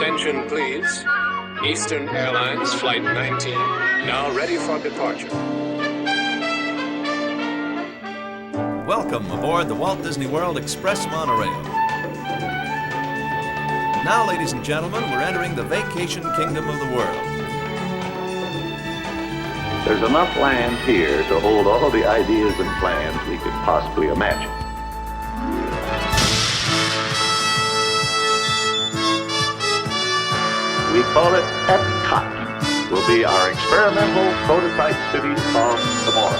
Attention, please. Eastern Airlines Flight 19, now ready for departure. Welcome aboard the Walt Disney World Express monorail. Now, ladies and gentlemen, we're entering the vacation kingdom of the world. There's enough land here to hold all the ideas and plans we could possibly imagine. We call it Epcot. Will be our experimental prototype city of tomorrow.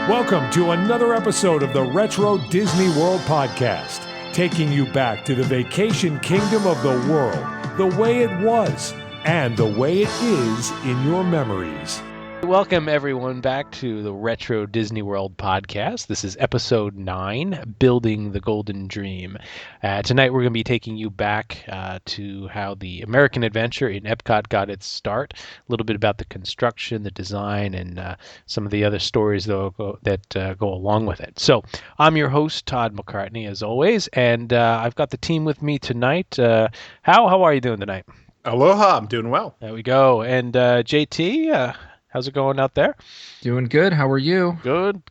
Welcome to another episode of the Retro Disney World Podcast, taking you back to the vacation kingdom of the world, the way it was, and the way it is in your memories. Welcome, everyone, back to the Retro Disney World Podcast. This is Episode 9, Building the Golden Dream. Tonight, we're going to be taking you back to how the American Adventure in Epcot got its start, a little bit about the construction, the design, and some of the other stories that go along with it. So, I'm your host, Todd McCartney, as always, and I've got the team with me tonight. How are you doing tonight? Aloha, I'm doing well. There we go. And JT, how's it going out there? Doing good. How are you? Good.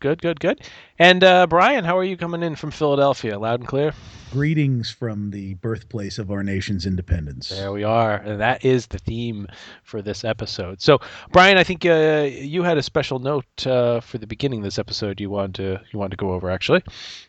And Brian, how are you coming in from Philadelphia? Loud and clear? Greetings from the birthplace of our nation's independence. There we are. And that is the theme for this episode. So, Brian, I think you had a special note for the beginning of this episode you wanted to go over, actually.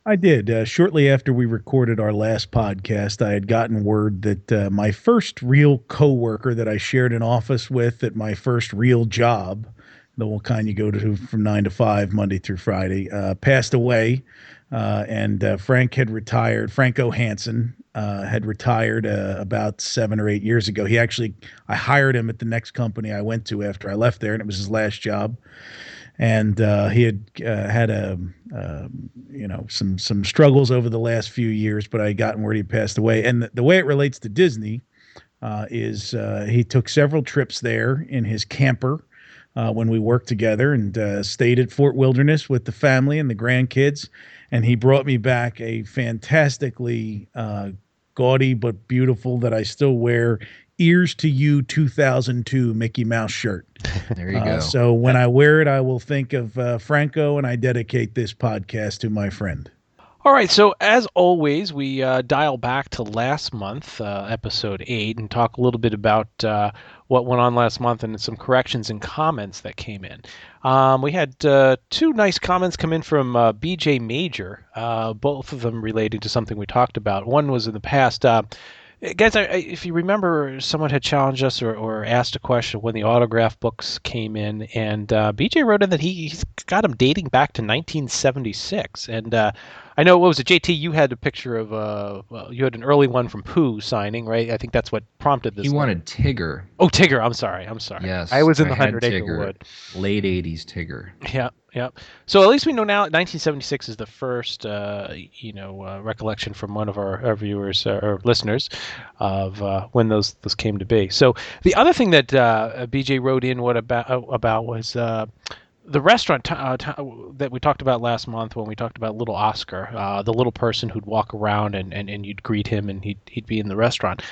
I did. Shortly after we recorded our last podcast, I had gotten word that my first real coworker that I shared an office with at my first real job, the kind you go to from 9 to 5, Monday through Friday, passed away. And Frank had retired. Franco Hansen had retired about 7 or 8 years ago. I hired him at the next company I went to after I left there, and it was his last job. And he had some struggles over the last few years, but I had gotten word he passed away. And the way it relates to Disney is he took several trips there in his camper when we worked together, and stayed at Fort Wilderness with the family and the grandkids. And he brought me back a fantastically gaudy but beautiful, that I still wear, Ears to You 2002 Mickey Mouse shirt. There you go. So when I wear it, I will think of Franco, and I dedicate this podcast to my friend. All right, so as always, we dial back to last month, episode 8, and talk a little bit about what went on last month and some corrections and comments that came in. We had two nice comments come in from BJ Major, both of them related to something we talked about. One was in the past. Guys, if you remember, someone had challenged us or asked a question when the autograph books came in, and BJ wrote in that he's got them dating back to 1976. And I know, what was it, JT, you had a picture of, you had an early one from Pooh signing, right? I think that's what prompted this. He wanted Tigger. Oh, Tigger, I'm sorry. Yes. I was in the had 100 Acre Wood. Late 80s Tigger. Yeah. So at least we know now 1976 is the first, recollection from one of our viewers or listeners of when those came to be. So the other thing that BJ wrote in about was the restaurant that we talked about last month when we talked about Little Oscar, the little person who'd walk around and you'd greet him and he'd be in the restaurant.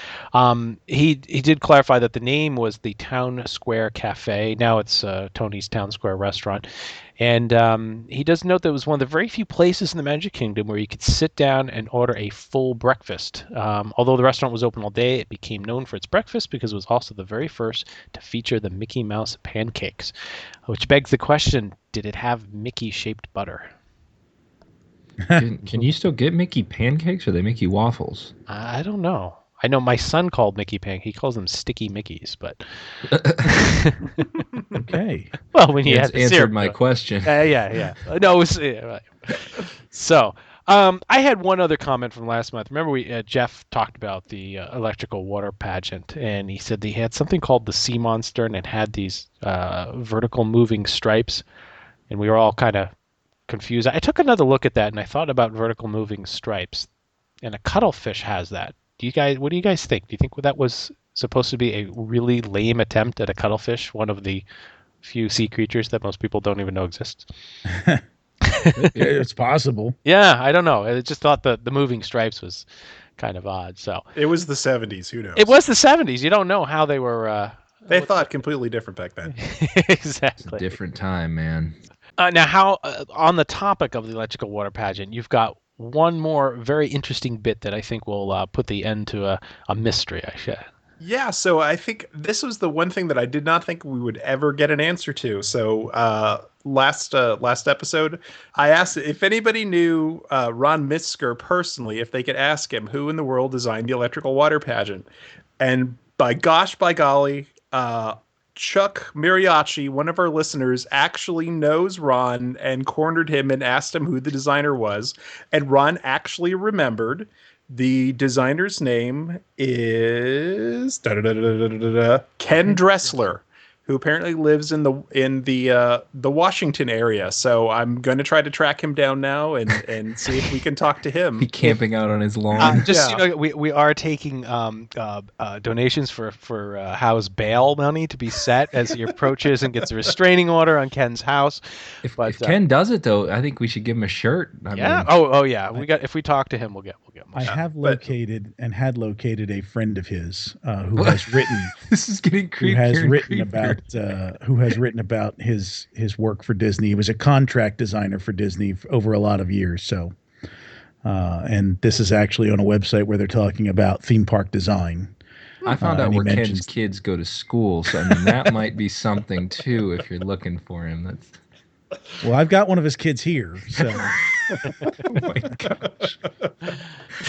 He did clarify that the name was the Town Square Cafe. Now it's Tony's Town Square Restaurant. And he does note that it was one of the very few places in the Magic Kingdom where you could sit down and order a full breakfast. Although the restaurant was open all day, it became known for its breakfast because it was also the very first to feature the Mickey Mouse pancakes, which begs the question, did it have Mickey-shaped butter? Can you still get Mickey pancakes, or are they Mickey waffles? I don't know. I know my son called Mickey pancakes. He calls them sticky Mickeys, but Okay. Well, when you had answered syrup, my question. Yeah. No, it was right. So. I had one other comment from last month. Remember, Jeff talked about the Electrical Water Pageant, and he said they had something called the Sea Monster, and it had these vertical moving stripes, and we were all kind of confused. I took another look at that, and I thought about vertical moving stripes, and a cuttlefish has that. What do you guys think? Do you think that was supposed to be a really lame attempt at a cuttlefish, one of the few sea creatures that most people don't even know exists? It's possible. Yeah, I don't know. I just thought the moving stripes was kind of odd. So It was the 70s. Who knows? it was the 70s. You don't know how they were. They thought completely different back then. Exactly. Different time, man. Now, how on the topic of the Electrical Water Pageant, you've got one more very interesting bit that I think will put the end to a mystery. I should. Yeah, so I think this was the one thing that I did not think we would ever get an answer to. So last episode, I asked if anybody knew Ron Mitzker personally, if they could ask him who in the world designed the Electrical Water Pageant. And by golly, Chuck Mariachi, one of our listeners, actually knows Ron and cornered him and asked him who the designer was. And Ron actually remembered. The designer's name is Ken Dressler, who apparently lives in the Washington area. So I'm going to try to track him down now and see if we can talk to him. He camping out on his lawn. We are taking donations for house bail money to be set as he approaches and gets a restraining order on Ken's house. If Ken does it though, I think we should give him a shirt. I mean, yeah. If we talk to him, we'll get him. I have located a friend of his who has written. This is getting creepier. Who has written about his work for Disney. He was a contract designer for Disney over a lot of years. So, and this is actually on a website where they're talking about theme park design. I found out where Ken's kids go to school, so I mean that might be something too. If you're looking for him, well, I've got one of his kids here, so. Oh my gosh.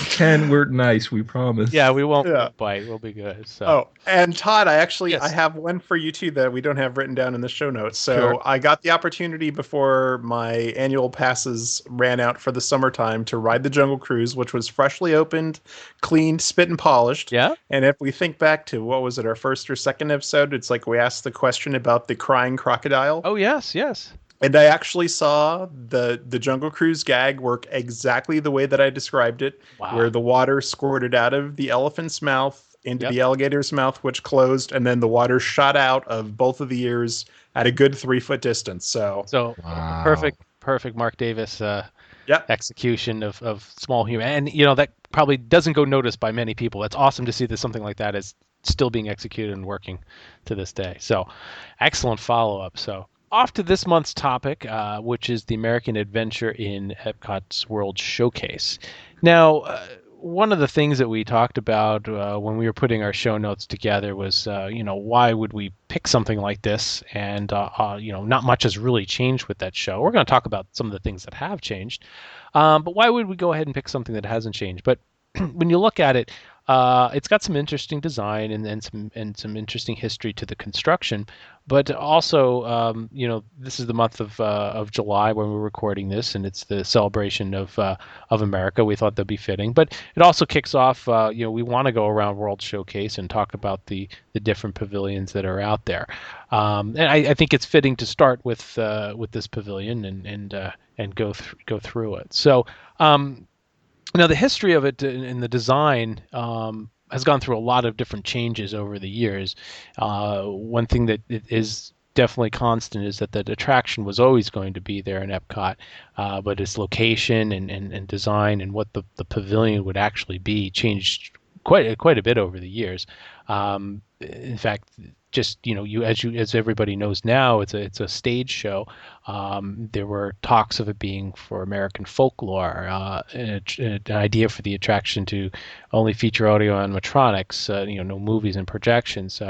Ken, we're nice, we promise. Yeah, we won't bite. We'll be good. So. Oh, and Todd, I have one for you too that we don't have written down in the show notes. So sure. I got the opportunity before my annual passes ran out for the summertime to ride the Jungle Cruise, which was freshly opened, cleaned, spit and polished. Yeah. And if we think back to what was it, our first or second episode, it's like we asked the question about the crying crocodile. Oh yes. And I actually saw the Jungle Cruise gag work exactly the way that I described it, where the water squirted out of the elephant's mouth into the alligator's mouth, which closed, and then the water shot out of both of the ears at a good 3-foot distance. So perfect Mark Davis execution of small human. And, that probably doesn't go noticed by many people. It's awesome to see that something like that is still being executed and working to this day. So excellent follow-up. So off to this month's topic, which is the American Adventure in Epcot's World Showcase. Now, one of the things that we talked about when we were putting our show notes together was, why would we pick something like this? And, not much has really changed with that show. We're going to talk about some of the things that have changed. But why would we go ahead and pick something that hasn't changed? But when you look at it, it's got some interesting design and some interesting history to the construction, but also, this is the month of July when we're recording this, and it's the celebration of America. We thought that'd be fitting, but it also kicks off. We want to go around World Showcase and talk about the different pavilions that are out there, and I think it's fitting to start with this pavilion and go through it. So. Now, the history of it and the design has gone through a lot of different changes over the years. One thing that is definitely constant is that the attraction was always going to be there in Epcot, but its location and design and what the pavilion would actually be changed quite a bit over the years. In fact, just as everybody knows now, it's a stage show. There were talks of it being for American folklore, an idea for the attraction to only feature audio animatronics, no movies and projections.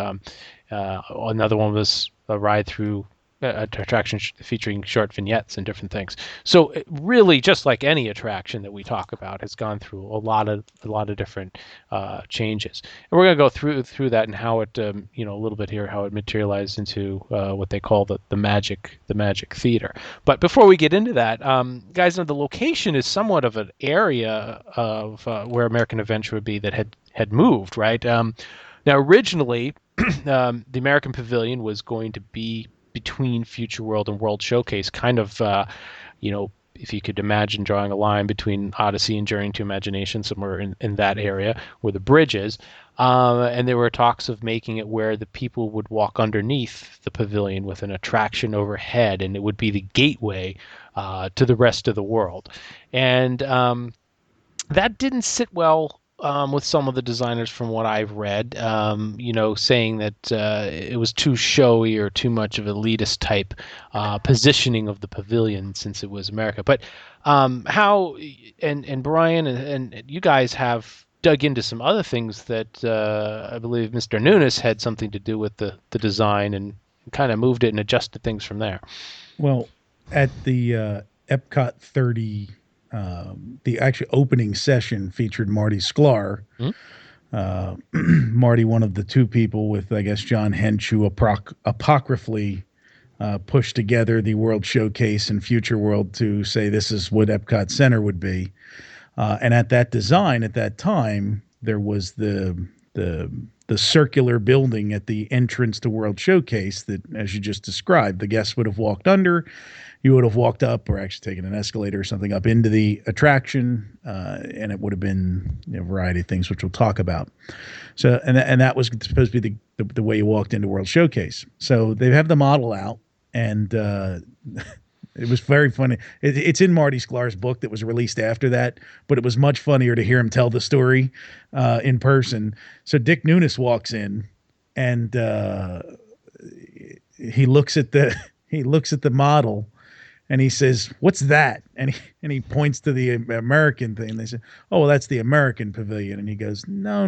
Another one was a ride through attraction featuring short vignettes and different things. So really, just like any attraction that we talk about, has gone through a lot of different changes. And we're going to go through that and how it, a little bit here, how it materialized into what they call the magic theater. But before we get into that, guys, the location is somewhat of an area of where American Adventure would be that had moved, right? Now, originally, the American Pavilion was going to be between Future World and World Showcase, kind of, if you could imagine drawing a line between Odyssey and Journey to Imagination, somewhere in that area where the bridge is. And there were talks of making it where the people would walk underneath the pavilion with an attraction overhead, and it would be the gateway to the rest of the world. And that didn't sit well with some of the designers from what I've read, saying that it was too showy or too much of elitist type positioning of the pavilion since it was America. But how and Brian and you guys have dug into some other things that I believe Mr. Nunes had something to do with the design and kind of moved it and adjusted things from there. Well, at the Epcot 30, the actual opening session featured Marty Sklar. Marty, one of the two people with, I guess, John Hench, who apocryphally pushed together the World Showcase and Future World to say this is what Epcot Center would be. And at that design, at that time, there was the circular building at the entrance to World Showcase that, as you just described, the guests would have walked under. You would have walked up or actually taken an escalator or something up into the attraction, and it would have been a variety of things, which we'll talk about. So, and that was supposed to be the way you walked into World Showcase. So they have the model out, and it was very funny. It's in Marty Sklar's book that was released after that, but it was much funnier to hear him tell the story in person. So Dick Nunes walks in, and he looks at the model. And he says, "What's that?" And he points to the American thing. They say, "Oh, well, that's the American Pavilion." And he goes, "No.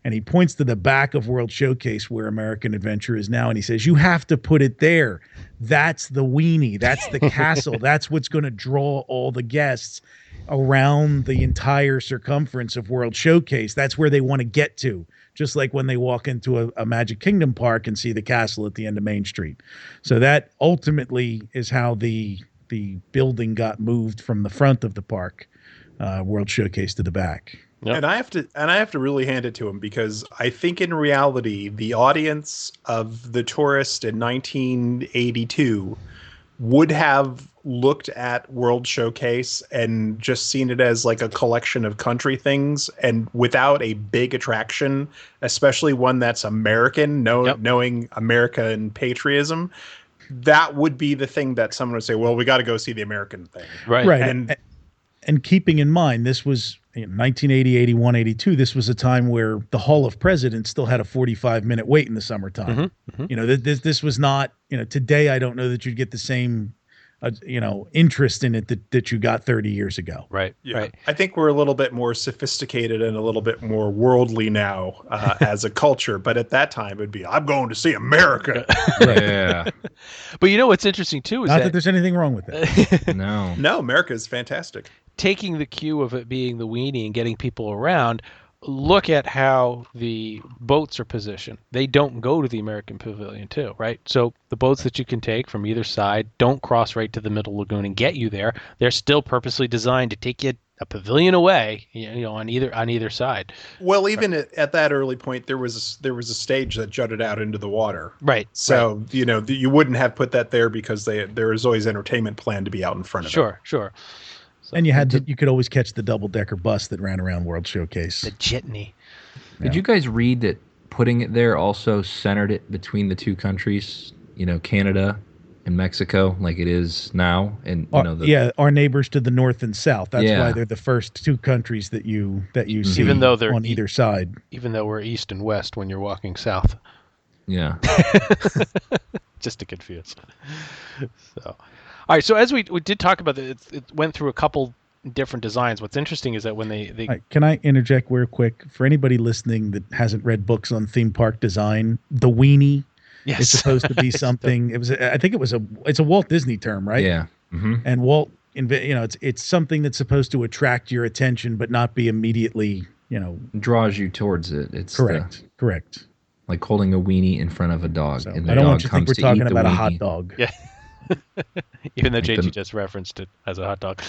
And he points to the back of World Showcase where American Adventure is now. And he says, "You have to put it there. That's the weenie. That's the castle. That's what's going to draw all the guests around the entire circumference of World Showcase. That's where they want to get to." Just like when they walk into a Magic Kingdom park and see the castle at the end of Main Street. So that ultimately is how the building got moved from the front of the park, World Showcase, to the back. Yep. And I have to really hand it to him, because I think in reality, the audience of the tourist in 1982 would have looked at World Showcase and just seen it as like a collection of country things, and without a big attraction, especially one that's American, knowing American patriotism, that would be the thing that someone would say, well, we got to go see the American thing. Right. And keeping in mind, this was in 1980, 81, 82. This was a time where the Hall of Presidents still had a 45-minute wait in the summertime. This was not, today I don't know that you'd get the same interest in it that you got 30 years ago. Right. I think we're a little bit more sophisticated and a little bit more worldly now as a culture. But at that time, it'd be, I'm going to see America. Yeah. But what's interesting, too, is not that there's anything wrong with that. No, America is fantastic. Taking the cue of it being the weenie and getting people around, look at how the boats are positioned. They don't go to the American Pavilion too, right? So the boats that you can take from either side don't cross right to the middle lagoon and get you there. They're still purposely designed to take you a pavilion away, on either side. Well, even at that early point, there was a stage that jutted out into the water. Right. So you wouldn't have put that there because there was always entertainment planned to be out in front of it. Sure. So, and you could always catch the double-decker bus that ran around World Showcase. The jitney. Did you guys read that putting it there also centered it between the two countries, Canada and Mexico, like it is now? And our neighbors to the north and south. That's why they're the first two countries that you see, even though they're on either side. Even though we're east and west when you're walking south. Yeah. Just to confuse. So. All right, so as we did talk about it went through a couple different designs. What's interesting is that when they right, can I interject real quick? For anybody listening that hasn't read books on theme park design, the weenie is supposed to be something. It's a Walt Disney term, right? Yeah. Mm-hmm. And Walt, it's something that's supposed to attract your attention, but not be immediately, draws you towards it. It's correct. Like holding a weenie in front of a dog, So, and the I don't dog want you to think comes we're to eat talking the about a weenie. hot dog. Yeah. Even though JG just referenced it as a hot dog.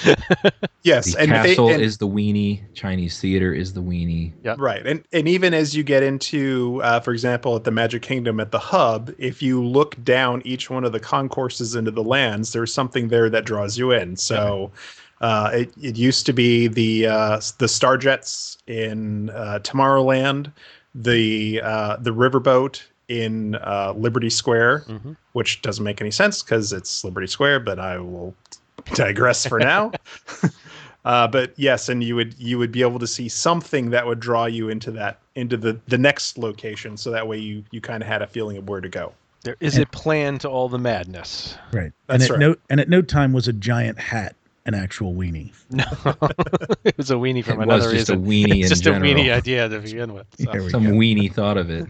Yes, the castle is the weenie. Chinese theater is the weenie. Yeah, right. And even as you get into, for example, at the Magic Kingdom at the hub, if you look down each one of the concourses into the lands, there's something there that draws you in. So it used to be the Starjets in Tomorrowland, the riverboat in Liberty Square, which doesn't make any sense because it's Liberty Square, but I will digress for now. But yes, and you would be able to see something that would draw you into the next location, so that way you kind of had a feeling of where to go. There is a plan to all the madness. Right. That's right. At no time was a giant hat an actual weenie. No, it was a weenie from It another was just reason. a weenie It's in just general. a weenie idea to begin with. So. There we Some go. weenie thought of it.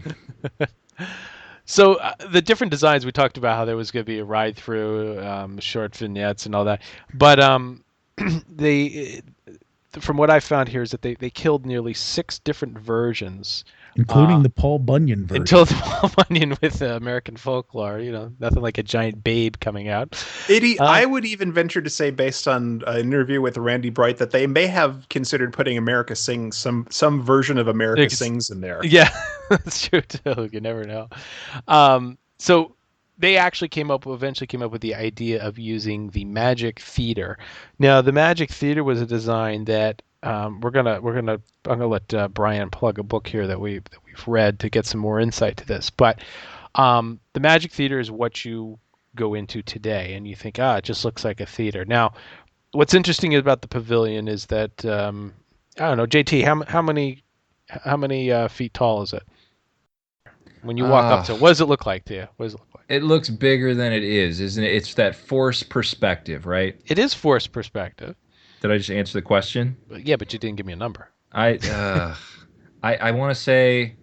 So the different designs, we talked about how there was going to be a ride through, short vignettes and all that. But they, from what I found here, is that they killed nearly 6 different versions. Including the Paul Bunyan version. Until the Paul Bunyan with American folklore, nothing like a giant babe coming out. I would even venture to say, based on an interview with Randy Bright, that they may have considered putting America Sings, some version of America Sings in there. Yeah, that's true too. You never know. So they actually eventually came up with the idea of using the Magic Theater. Now, the Magic Theater was a design that I'm gonna let Brian plug a book here that we've read to get some more insight to this. But the Magic Theater is what you go into today, and you think, it just looks like a theater. Now, what's interesting about the pavilion is that I don't know, JT, how many feet tall is it? When you walk up to it, what does it look like to you? What does it look like? It looks bigger than it is, isn't it? It's that forced perspective, right? It is forced perspective. Did I just answer the question? Yeah, but you didn't give me a number. I want to say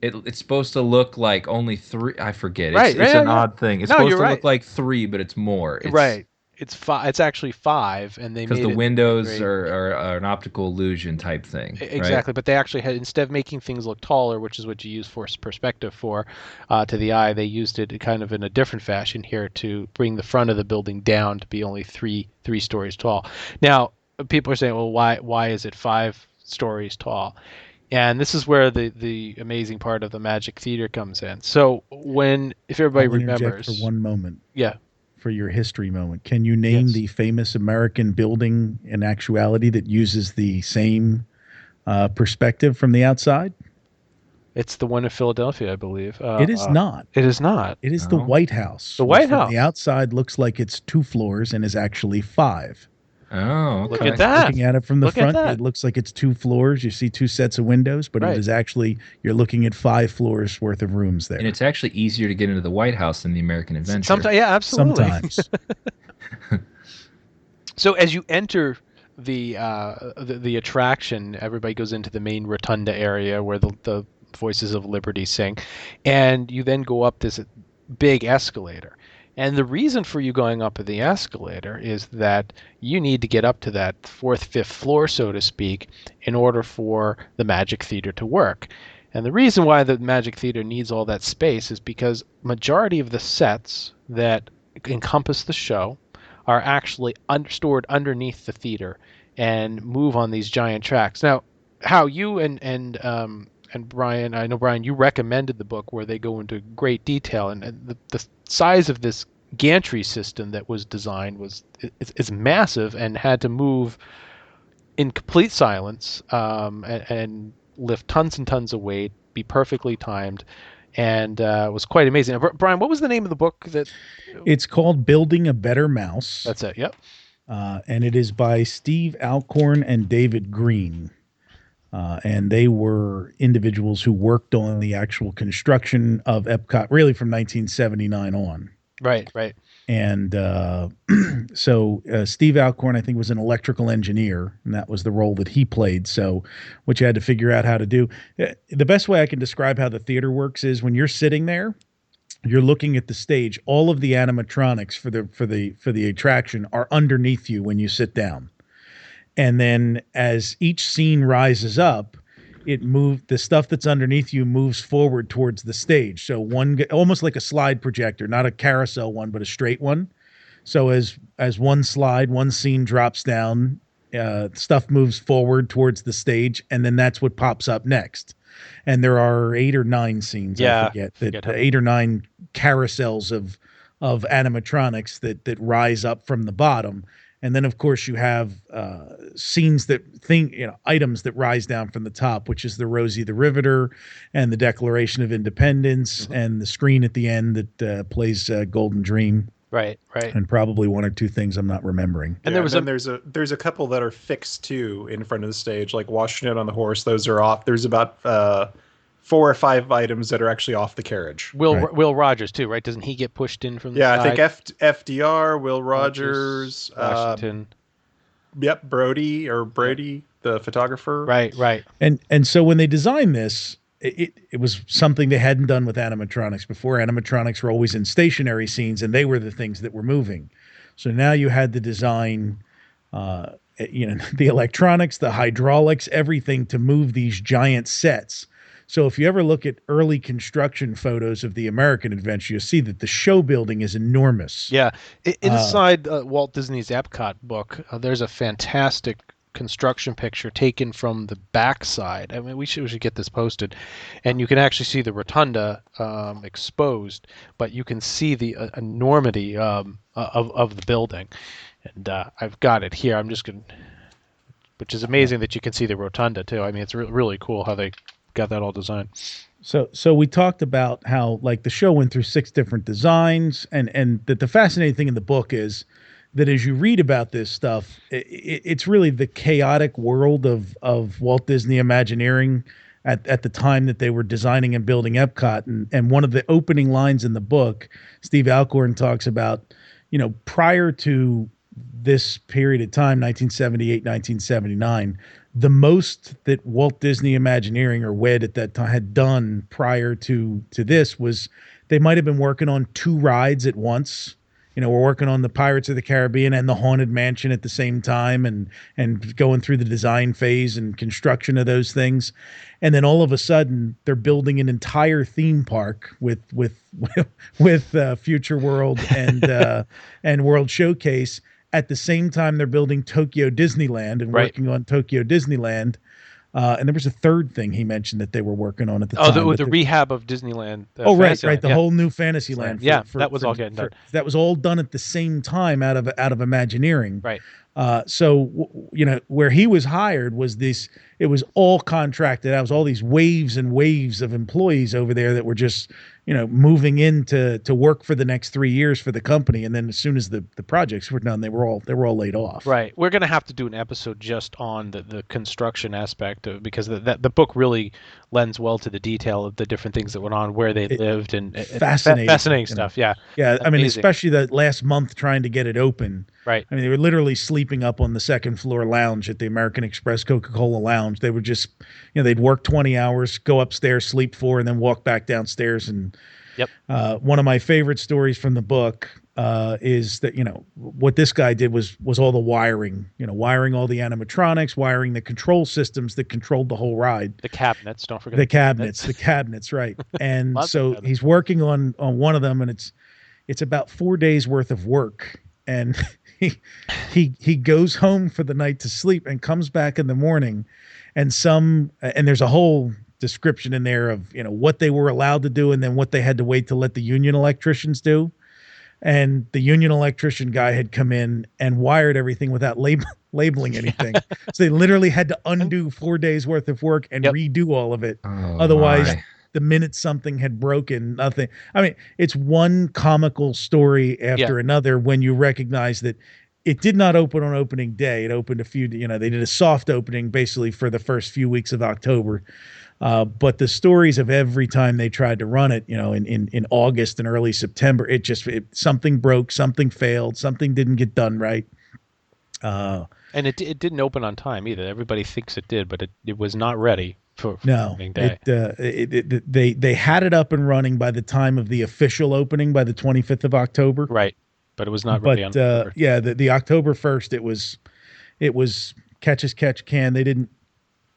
it's supposed to look like only 3. I forget. Right, It's an odd thing. It's supposed to look like 3, but it's more. Right. It's 5. It's actually 5, and they because made the windows are an optical illusion type thing. Exactly, right? But they actually had, instead of making things look taller, which is what you use forced perspective for, to the eye, they used it kind of in a different fashion here to bring the front of the building down to be only three stories tall. Now, people are saying, well, why is it 5 stories tall? And this is where the amazing part of the Magic Theater comes in. So if everybody I'll interject remembers, for one moment. Yeah. For your history moment, can you name the famous American building in actuality that uses the same perspective from the outside? It's the one in Philadelphia, I believe. It is not. It is not. It is the White House. The White From House. the outside looks like it's 2 floors and is actually 5. Oh, okay. Look at that. Looking at it from the Look at front, that. it looks like it's 2 floors. You see 2 sets of windows, but Right. it is actually, you're looking at 5 floors worth of rooms there. And it's actually easier to get into the White House than the American Adventure. Sometimes, yeah, absolutely. Sometimes. So as you enter the attraction, everybody goes into the main rotunda area where the Voices of Liberty sing, and you then go up this big escalator. And the reason for you going up the escalator is that you need to get up to that 4th, 5th floor, so to speak, in order for the Magic Theater to work. And the reason why the Magic Theater needs all that space is because majority of the sets that encompass the show are actually stored underneath the theater and move on these giant tracks. Now, how you and Brian, I know Brian, you recommended the book where they go into great detail, and the size of this gantry system that was designed is massive and had to move in complete silence and lift tons and tons of weight, be perfectly timed, and was quite amazing. Brian, what was the name of the book? It's called Building a Better Mouse. That's it. Yep. And it is by Steve Alcorn and David Green. And they were individuals who worked on the actual construction of Epcot, really from 1979 on. Right. And so Steve Alcorn, I think, was an electrical engineer, and that was the role that he played. So what you had to figure out how to do. The best way I can describe how the theater works is when you're sitting there, you're looking at the stage. All of the animatronics for the attraction are underneath you when you sit down. And then as each scene rises up, the stuff that's underneath you moves forward towards the stage. So almost like a slide projector, not a carousel one, but a straight one. So as one scene drops down, stuff moves forward towards the stage, and then that's what pops up next. And there are 8 or 9 scenes, I forget 8 or 9 carousels of animatronics that rise up from the bottom. And then, of course, you have scenes items that rise down from the top, which is the Rosie the Riveter and the Declaration of Independence and the screen at the end that plays Golden Dream. Right. and probably one or two things I'm not remembering. And there's a couple that are fixed too in front of the stage, like Washington on the Horse. Those are off. There's about 4 or 5 items that are actually off the carriage. Will Rogers too, right? Doesn't he get pushed in from the side? I think FDR, Will Rogers, Washington. Yep, Brody, the photographer. Right. And so when they designed this, it was something they hadn't done with animatronics before. Animatronics were always in stationary scenes, and they were the things that were moving. So now you had to design, the electronics, the hydraulics, everything to move these giant sets. So if you ever look at early construction photos of the American Adventure, you'll see that the show building is enormous. Yeah. Inside Walt Disney's Epcot book, there's a fantastic construction picture taken from the backside. I mean, we should get this posted, and you can actually see the rotunda exposed, but you can see the enormity of the building. And I've got it here. I'm just going to, which is amazing that you can see the rotunda too. I mean, it's really cool how they got that all designed. So we talked about how like the show went through 6 different designs, and that the fascinating thing in the book is that as you read about this stuff, it's really the chaotic world of Walt Disney Imagineering at the time that they were designing and building Epcot. And one of the opening lines in the book, Steve Alcorn talks about, prior to this period of time, 1978, 1979, the most that Walt Disney Imagineering, or WED at that time, had done prior to this was they might have been working on 2 rides at once. We're working on the Pirates of the Caribbean and the Haunted Mansion at the same time, and going through the design phase and construction of those things. And then all of a sudden they're building an entire theme park with Future World and World Showcase. At the same time, they're building Tokyo Disneyland and working on Tokyo Disneyland. And there was a third thing he mentioned that they were working on at the time. The rehab of Disneyland. Right. The whole new Fantasyland. That was all getting done. That was all done at the same time out of Imagineering. Right. So where he was hired was this. It was all contracted. That was all these waves and waves of employees over there that were just moving in to work for the next 3 years for the company. And then as soon as the projects were done, they were all laid off. Right. We're going to have to do an episode just on the construction aspect because the book really lends well to the detail of the different things that went on, where they lived, and fascinating stuff. Yeah. Yeah. I mean, especially that last month trying to get it open. Right. I mean, they were literally sleeping up on the second floor lounge at the American Express Coca-Cola Lounge. They would just, they'd work 20 hours, go upstairs, sleep 4, and then walk back downstairs. And one of my favorite stories from the book is that, what this guy did was all the wiring, wiring all the animatronics, wiring the control systems that controlled the whole ride. The cabinets, don't forget. The cabinets, right. And so he's working on one of them, and it's about 4 days worth of work. And he goes home for the night to sleep and comes back in the morning, and there's a whole description in there of what they were allowed to do and then what they had to wait to let the union electricians do. And the union electrician guy had come in and wired everything without labeling anything. So they literally had to undo 4 days worth of work and redo all of it. Otherwise, the minute something had broken, nothing. I mean, it's one comical story after another when you recognize that it did not open on opening day. It opened they did a soft opening basically for the first few weeks of October. But the stories of every time they tried to run it, in August and early September, something broke, something failed, something didn't get done right. And it didn't open on time either. Everybody thinks it did, but it was not ready for opening day. They had it up and running by the time of the official opening by the 25th of October. Right. But it was not ready on the October 1st, it was catch as catch can. They didn't.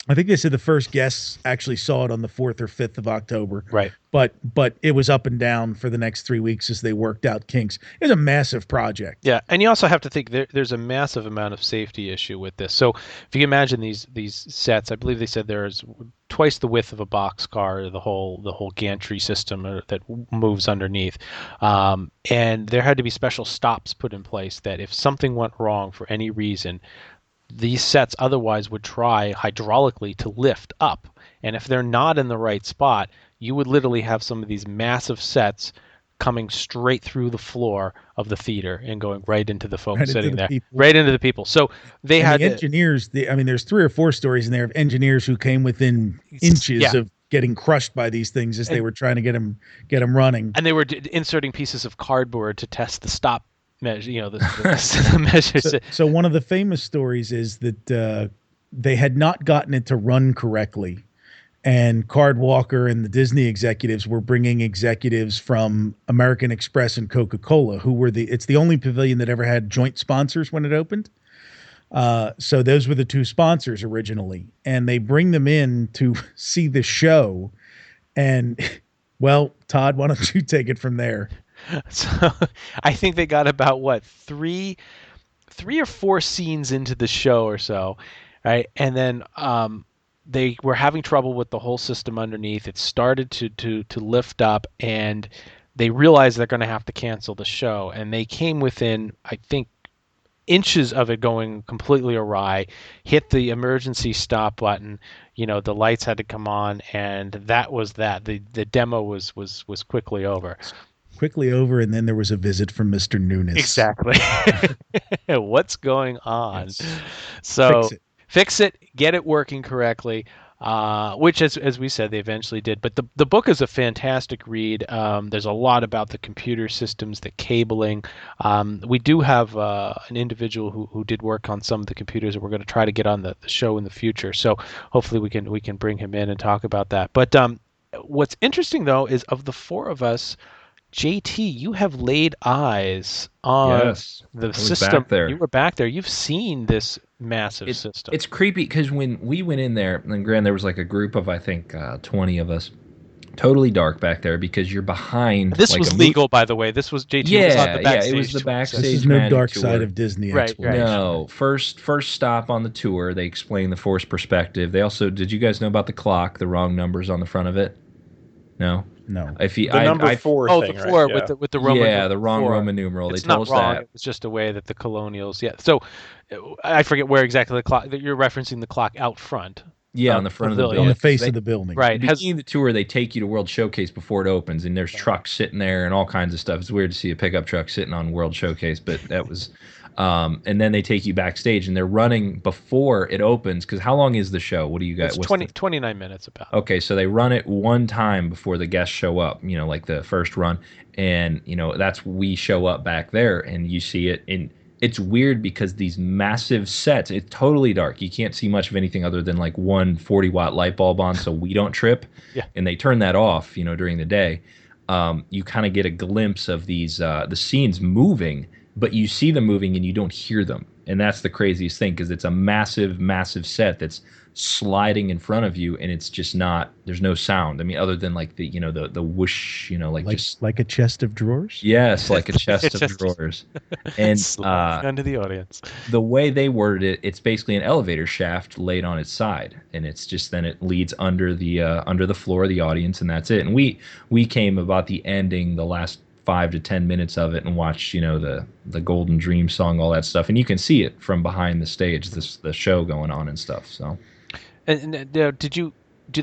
I think they said the first guests actually saw it on the 4th or 5th of October. Right. But it was up and down for the next 3 weeks as they worked out kinks. It was a massive project. Yeah, and you also have to think there's a massive amount of safety issue with this. So if you imagine these sets, I believe they said there's twice the width of a boxcar, the whole gantry system that moves underneath, and there had to be special stops put in place that if something went wrong for any reason, these sets otherwise would try hydraulically to lift up. And if they're not in the right spot, you would literally have some of these massive sets coming straight through the floor of the theater and going right into the folks Right into sitting the there, people. right into the people. So they And had the engineers. There's 3 or 4 stories in there of engineers who came within inches of getting crushed by these things as they were trying to get them running. and they were inserting pieces of cardboard to test the stop measure. The measures. So one of the famous stories is that they had not gotten it to run correctly. And Card Walker and the Disney executives were bringing executives from American Express and Coca-Cola, who were it's the only pavilion that ever had joint sponsors when it opened. So those were the 2 sponsors originally, and they bring them in to see the show. And well, Todd, why don't you take it from there? So I think they got about 3 or 4 scenes into the show or so, right? And then they were having trouble with the whole system underneath. It started to lift up, and they realized they're going to have to cancel the show. And they came within, I think, inches of it going completely awry, hit the emergency stop button. The lights had to come on, and that was that. The demo was quickly over. Quickly over, and then there was a visit from Mr. Nunes. Exactly. What's going on? So fix it, get it working correctly, which, as we said, they eventually did. But the book is a fantastic read. There's a lot about the computer systems, the cabling. We do have an individual who did work on some of the computers that we're going to try to get on the show in the future. So hopefully we can bring him in and talk about that. But what's interesting, though, is of the 4 of us, JT, you have laid eyes on the system. Back there. You were back there. You've seen this massive system. It's creepy because when we went in there, and granted, there was like a group of, I think, 20 of us. Totally dark back there because you're behind. This was legal, by the way. This was JT. Was on the backstage. It was the backstage. This is no dark tour. side of Disney. Right. No, first stop on the tour. They explain the force perspective. They also, did you guys know about the clock? The wrong numbers on the front of it. No. If you, number 4 thing, the 4 right? with the Roman the wrong 4. Roman numeral. It's they told not us wrong. that. It's just a way that the colonials. Yeah. So I forget where exactly the clock that you're referencing. The clock out front. Yeah, on the front of the building. On the face of the building. Right. At the beginning of the tour, they take you to World Showcase before it opens, and there's trucks sitting there and all kinds of stuff. It's weird to see a pickup truck sitting on World Showcase, but that was... and then they take you backstage, and they're running before it opens, because how long is the show? What do you guys... It's 29 minutes about. Okay, so they run it one time before the guests show up, like the first run, and, that's we show up back there, and you see it in... It's weird because these massive sets, it's totally dark. You can't see much of anything other than like one 40-watt light bulb on so we don't trip. Yeah. And they turn that off, during the day. You kind of get a glimpse of these the scenes moving, but you see them moving and you don't hear them. And that's the craziest thing because it's a massive, massive set that's sliding in front of you, and it's just not. There's no sound. I mean, other than like the the whoosh, like a chest of drawers. Yes, like a chest of drawers. And under the audience. The way they worded it, it's basically an elevator shaft laid on its side, and it's just then it leads under the floor of the audience, and that's it. And we came about the ending, the last 5 to 10 minutes of it, and watched the Golden Dream song, all that stuff, and you can see it from behind the stage, the show going on and stuff. So. And do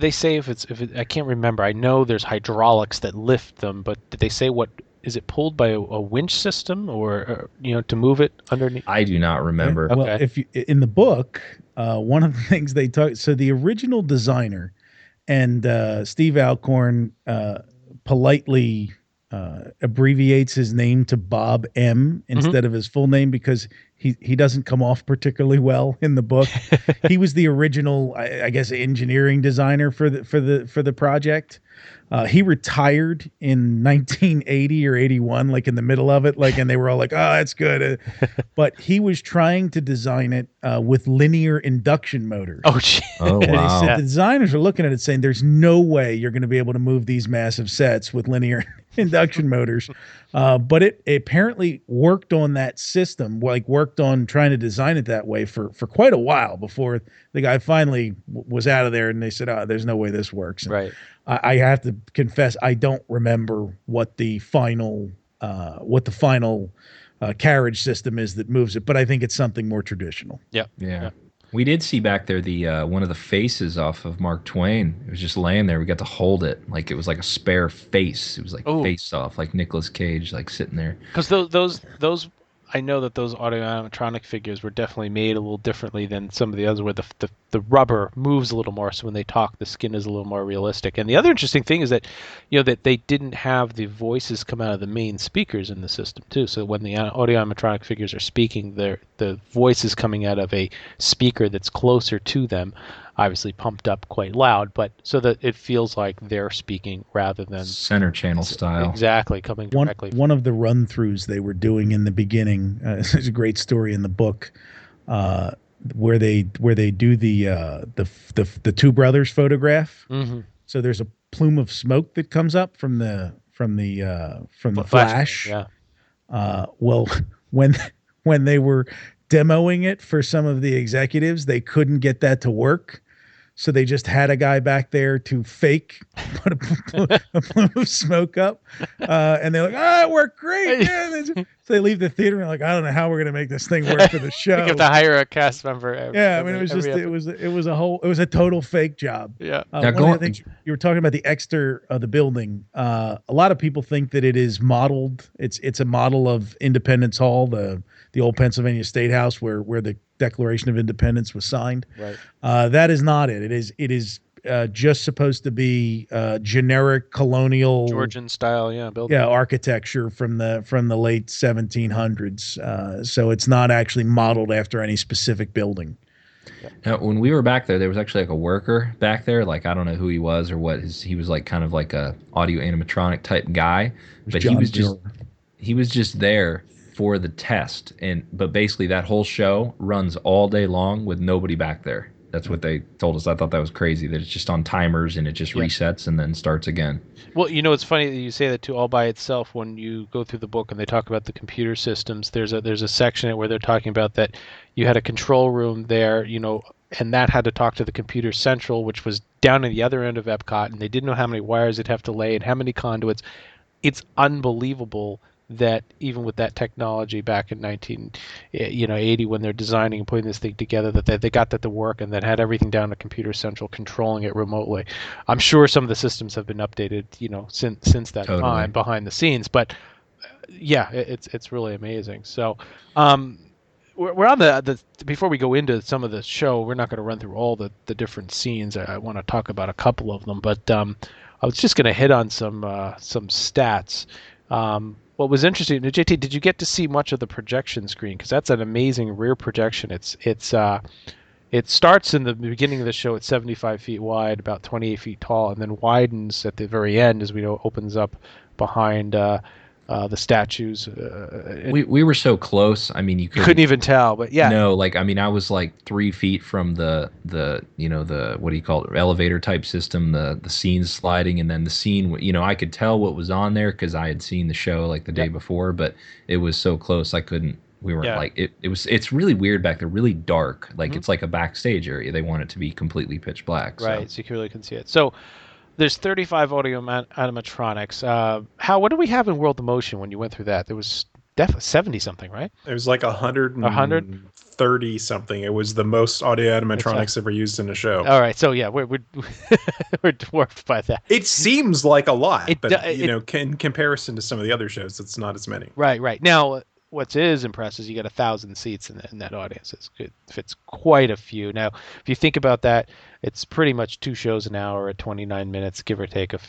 they say if I can't remember. I know there's hydraulics that lift them, but did they say what is it pulled by a winch system or to move it underneath? I do not remember. Well, if you, in the book, one of the things they talk, so the original designer and Steve Alcorn politely abbreviates his name to Bob M instead of his full name because he doesn't come off particularly well in the book. He was the original, I guess, engineering designer for the project. He retired in 1980 or 81, like in the middle of it, and they were all like, "Oh, that's good," but he was trying to design it with linear induction motors. Oh, geez. Oh, And wow! he said the designers are looking at it saying, "There's no way you're going to be able to move these massive sets with linear induction motors." But it apparently worked on that system, worked on trying to design it that way for quite a while before the guy finally was out of there, and they said, "Oh, there's no way this works." And right. I have to confess, I don't remember what the final carriage system is that moves it, but I think it's something more traditional. Yeah. Yeah. We did see back there the one of the faces off of Mark Twain. It was just laying there. We got to hold it like it was like a spare face. It was like face off, like Nicolas Cage, like sitting there. Because those I know that those audio animatronic figures were definitely made a little differently than some of the others, where the rubber moves a little more, so when they talk, the skin is a little more realistic. And the other interesting thing is that, that they didn't have the voices come out of the main speakers in the system too. So when the audio animatronic figures are speaking, the voice is coming out of a speaker that's closer to them, obviously pumped up quite loud, but so that it feels like they're speaking rather than center channel style. Exactly, coming directly. One of the run-throughs they were doing in the beginning. There's a great story in the book where they do the two brothers photograph. Mm-hmm. So there's a plume of smoke that comes up from the flash. Yeah. Well, when they were demoing it for some of the executives, they couldn't get that to work. So they just had a guy back there to fake put a plume of smoke up. And they're like, it worked great. Man. So they leave the theater and like, I don't know how we're going to make this thing work for the show. You have to hire a cast member. It was a total fake job. Yeah. One of the things you were talking about, the exterior of the building. A lot of people think that it is modeled. It's a model of Independence Hall, the old Pennsylvania State House where the Declaration of Independence was signed. Right. That is not it. It is just supposed to be generic colonial Georgian style, building. Yeah, architecture from the late 1700s. So it's not actually modeled after any specific building. Now, when we were back there was actually like a worker back there. Like, I don't know who he was or what. He was like kind of like a audio animatronic type guy, but he was just there for the test. But basically that whole show runs all day long with nobody back there. That's what they told us. I thought that was crazy, that it's just on timers and it just resets and then starts again. Well, it's funny that you say that too, all by itself. When you go through the book and they talk about the computer systems, there's a section where they're talking about that you had a control room there, and that had to talk to the computer central, which was down at the other end of Epcot, and they didn't know how many wires they'd have to lay and how many conduits. It's unbelievable that even with that technology back in 1980, when they're designing and putting this thing together, that they got that to work and that had everything down to Computer Central controlling it remotely. I'm sure some of the systems have been updated, since that time behind the scenes. But it's really amazing. So we're on the before we go into some of the show, we're not going to run through all the different scenes. I want to talk about a couple of them, but I was just going to hit on some stats. What was interesting, JT, did you get to see much of the projection screen? Because that's an amazing rear projection. It starts in the beginning of the show at 75 feet wide, about 28 feet tall, and then widens at the very end, as we know, opens up behind the statues. We were so close. I mean, you couldn't even tell, but yeah. No, I was like 3 feet from the what do you call it, elevator type system, the scenes sliding, and then the scene. I could tell what was on there because I had seen the show like the day before, but it was so close I couldn't. We weren't like it. It's really weird back there, really dark. Like it's like a backstage area. They want it to be completely pitch black. Right, so you clearly can see it. So. There's 35 audio animatronics. What did we have in World of Motion when you went through that? There was definitely 70 something, right? It was like 130 something. It was the most audio animatronics ever used in a show. All right, so yeah, we're we're dwarfed by that. It seems like a lot, but in comparison to some of the other shows, it's not as many. Right. Now, what is impressive is you got 1,000 seats in that audience. It fits quite a few. Now, if you think about that, it's pretty much 2 shows an hour at 29 minutes, give or take a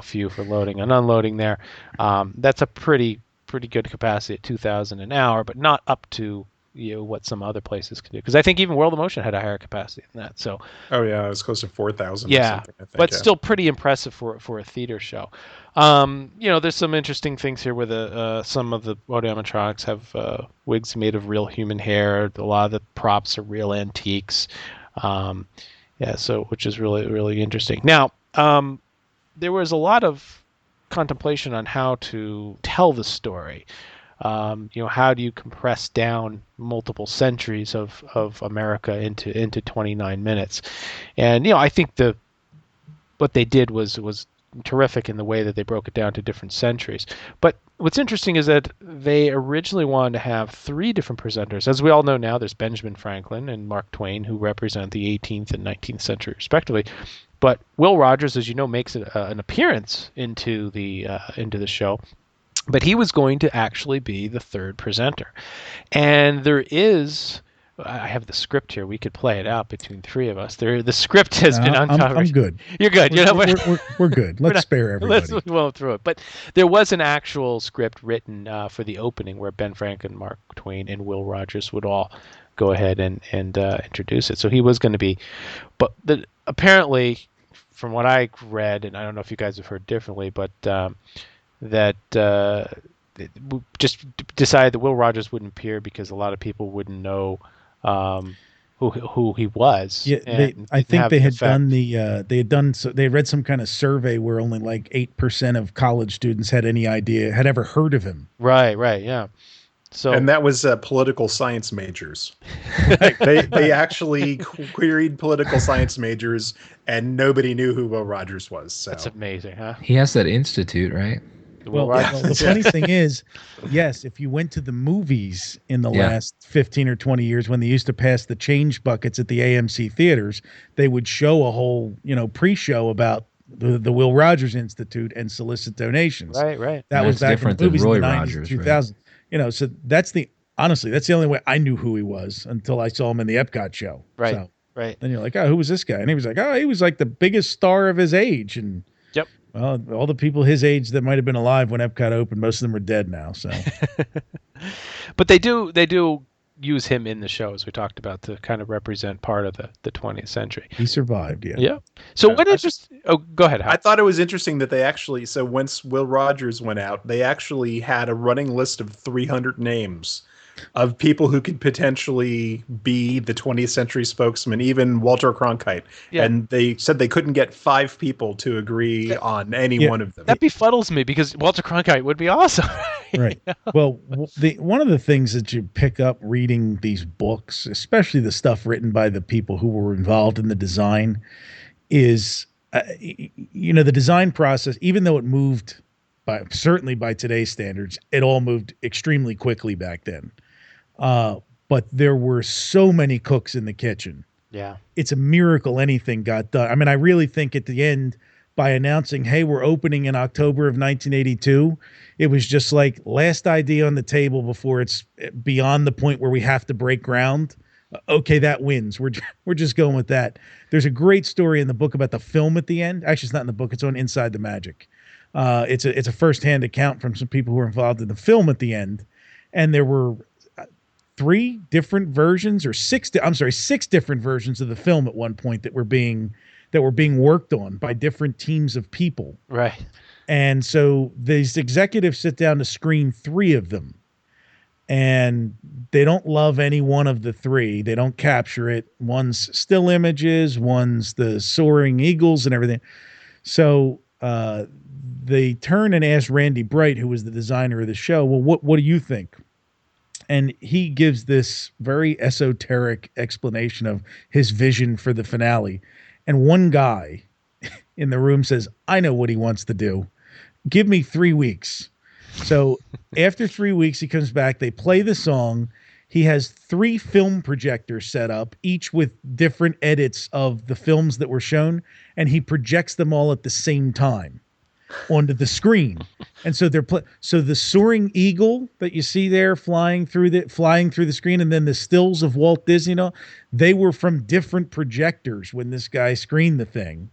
few for loading and unloading there. That's a pretty good capacity at 2,000 an hour, but not up to what some other places can do. Because I think even World of Motion had a higher capacity than that. So. Oh yeah, it was close to 4,000. Yeah, or something, I think, but still pretty impressive for a theater show. There's some interesting things here where some of the audio animatronics have wigs made of real human hair. A lot of the props are real antiques. So which is really, really interesting. Now, there was a lot of contemplation on how to tell the story. How do you compress down multiple centuries of America into 29 minutes? And I think what they did was terrific in the way that they broke it down to different centuries. But what's interesting is that they originally wanted to have 3 different presenters. As we all know now, there's Benjamin Franklin and Mark Twain, who represent the 18th and 19th century, respectively. But Will Rogers, as you know, makes an appearance into the show. But he was going to actually be the 3rd presenter. And there is... I have the script here. We could play it out between 3 of us. The script has been uncovered. I'm good. You're good. We're good. Let's spare everybody. Let's go through it. But there was an actual script written for the opening where Ben Franklin, Mark Twain, and Will Rogers would all go ahead and introduce it. So he was going to be, but apparently, from what I read, and I don't know if you guys have heard differently, but that just decided that Will Rogers wouldn't appear because a lot of people wouldn't know who he was. Yeah, I think they had read some kind of survey where only like 8% of college students had any idea, had ever heard of him. Right, yeah. So, and that was political science majors. They actually queried political science majors, and nobody knew who Will Rogers was. So that's amazing, huh? He has that institute, right? Well, the funny thing is, yes, if you went to the movies in the last 15 or 20 years when they used to pass the change buckets at the AMC theaters, they would show a whole, pre-show about the Will Rogers Institute and solicit donations. Right. That was back different in the movies than Roy in the 90s, Rogers, 2000. Right? So that's the only way I knew who he was until I saw him in the Epcot show. Right. So, right. Then you're like, oh, who was this guy? And he was like, oh, he was like the biggest star of his age. And yep. Well, all the people his age that might have been alive when Epcot opened, most of them are dead now. So, but they do use him in the show, as we talked about, to kind of represent part of the 20th century. He survived, yeah. Yeah. So go ahead, Hal. I thought it was interesting that they actually, so once Will Rogers went out, they actually had a running list of 300 names of people who could potentially be the 20th century spokesman, even Walter Cronkite. Yeah. And they said they couldn't get 5 people to agree on any one of them. That befuddles me because Walter Cronkite would be awesome. Right. Well, one of the things that you pick up reading these books, especially the stuff written by the people who were involved in the design, is, the design process, even though it moved certainly by today's standards, it all moved extremely quickly back then. But there were so many cooks in the kitchen. Yeah. It's a miracle anything got done. I mean, I really think at the end, by announcing, hey, we're opening in October of 1982, it was just like last idea on the table before it's beyond the point where we have to break ground. Okay, that wins. We're just going with that. There's a great story in the book about the film at the end. Actually, it's not in the book. It's on Inside the Magic. It's a firsthand account from some people who were involved in the film at the end. And there were 6 different versions of the film at one point that were being worked on by different teams of people. Right. And so these executives sit down to screen 3 of them. And they don't love any one of the 3. They don't capture it. One's still images, one's the soaring eagles and everything. So they turn and ask Randy Bright, who was the designer of the show, well, what do you think? And he gives this very esoteric explanation of his vision for the finale. And one guy in the room says, I know what he wants to do. Give me 3 weeks. So after 3 weeks, he comes back. They play the song. He has 3 film projectors set up, each with different edits of the films that were shown. And he projects them all at the same time onto the screen. And so so the soaring eagle that you see there flying through the screen, and then the stills of Walt Disney, they were from different projectors when this guy screened the thing.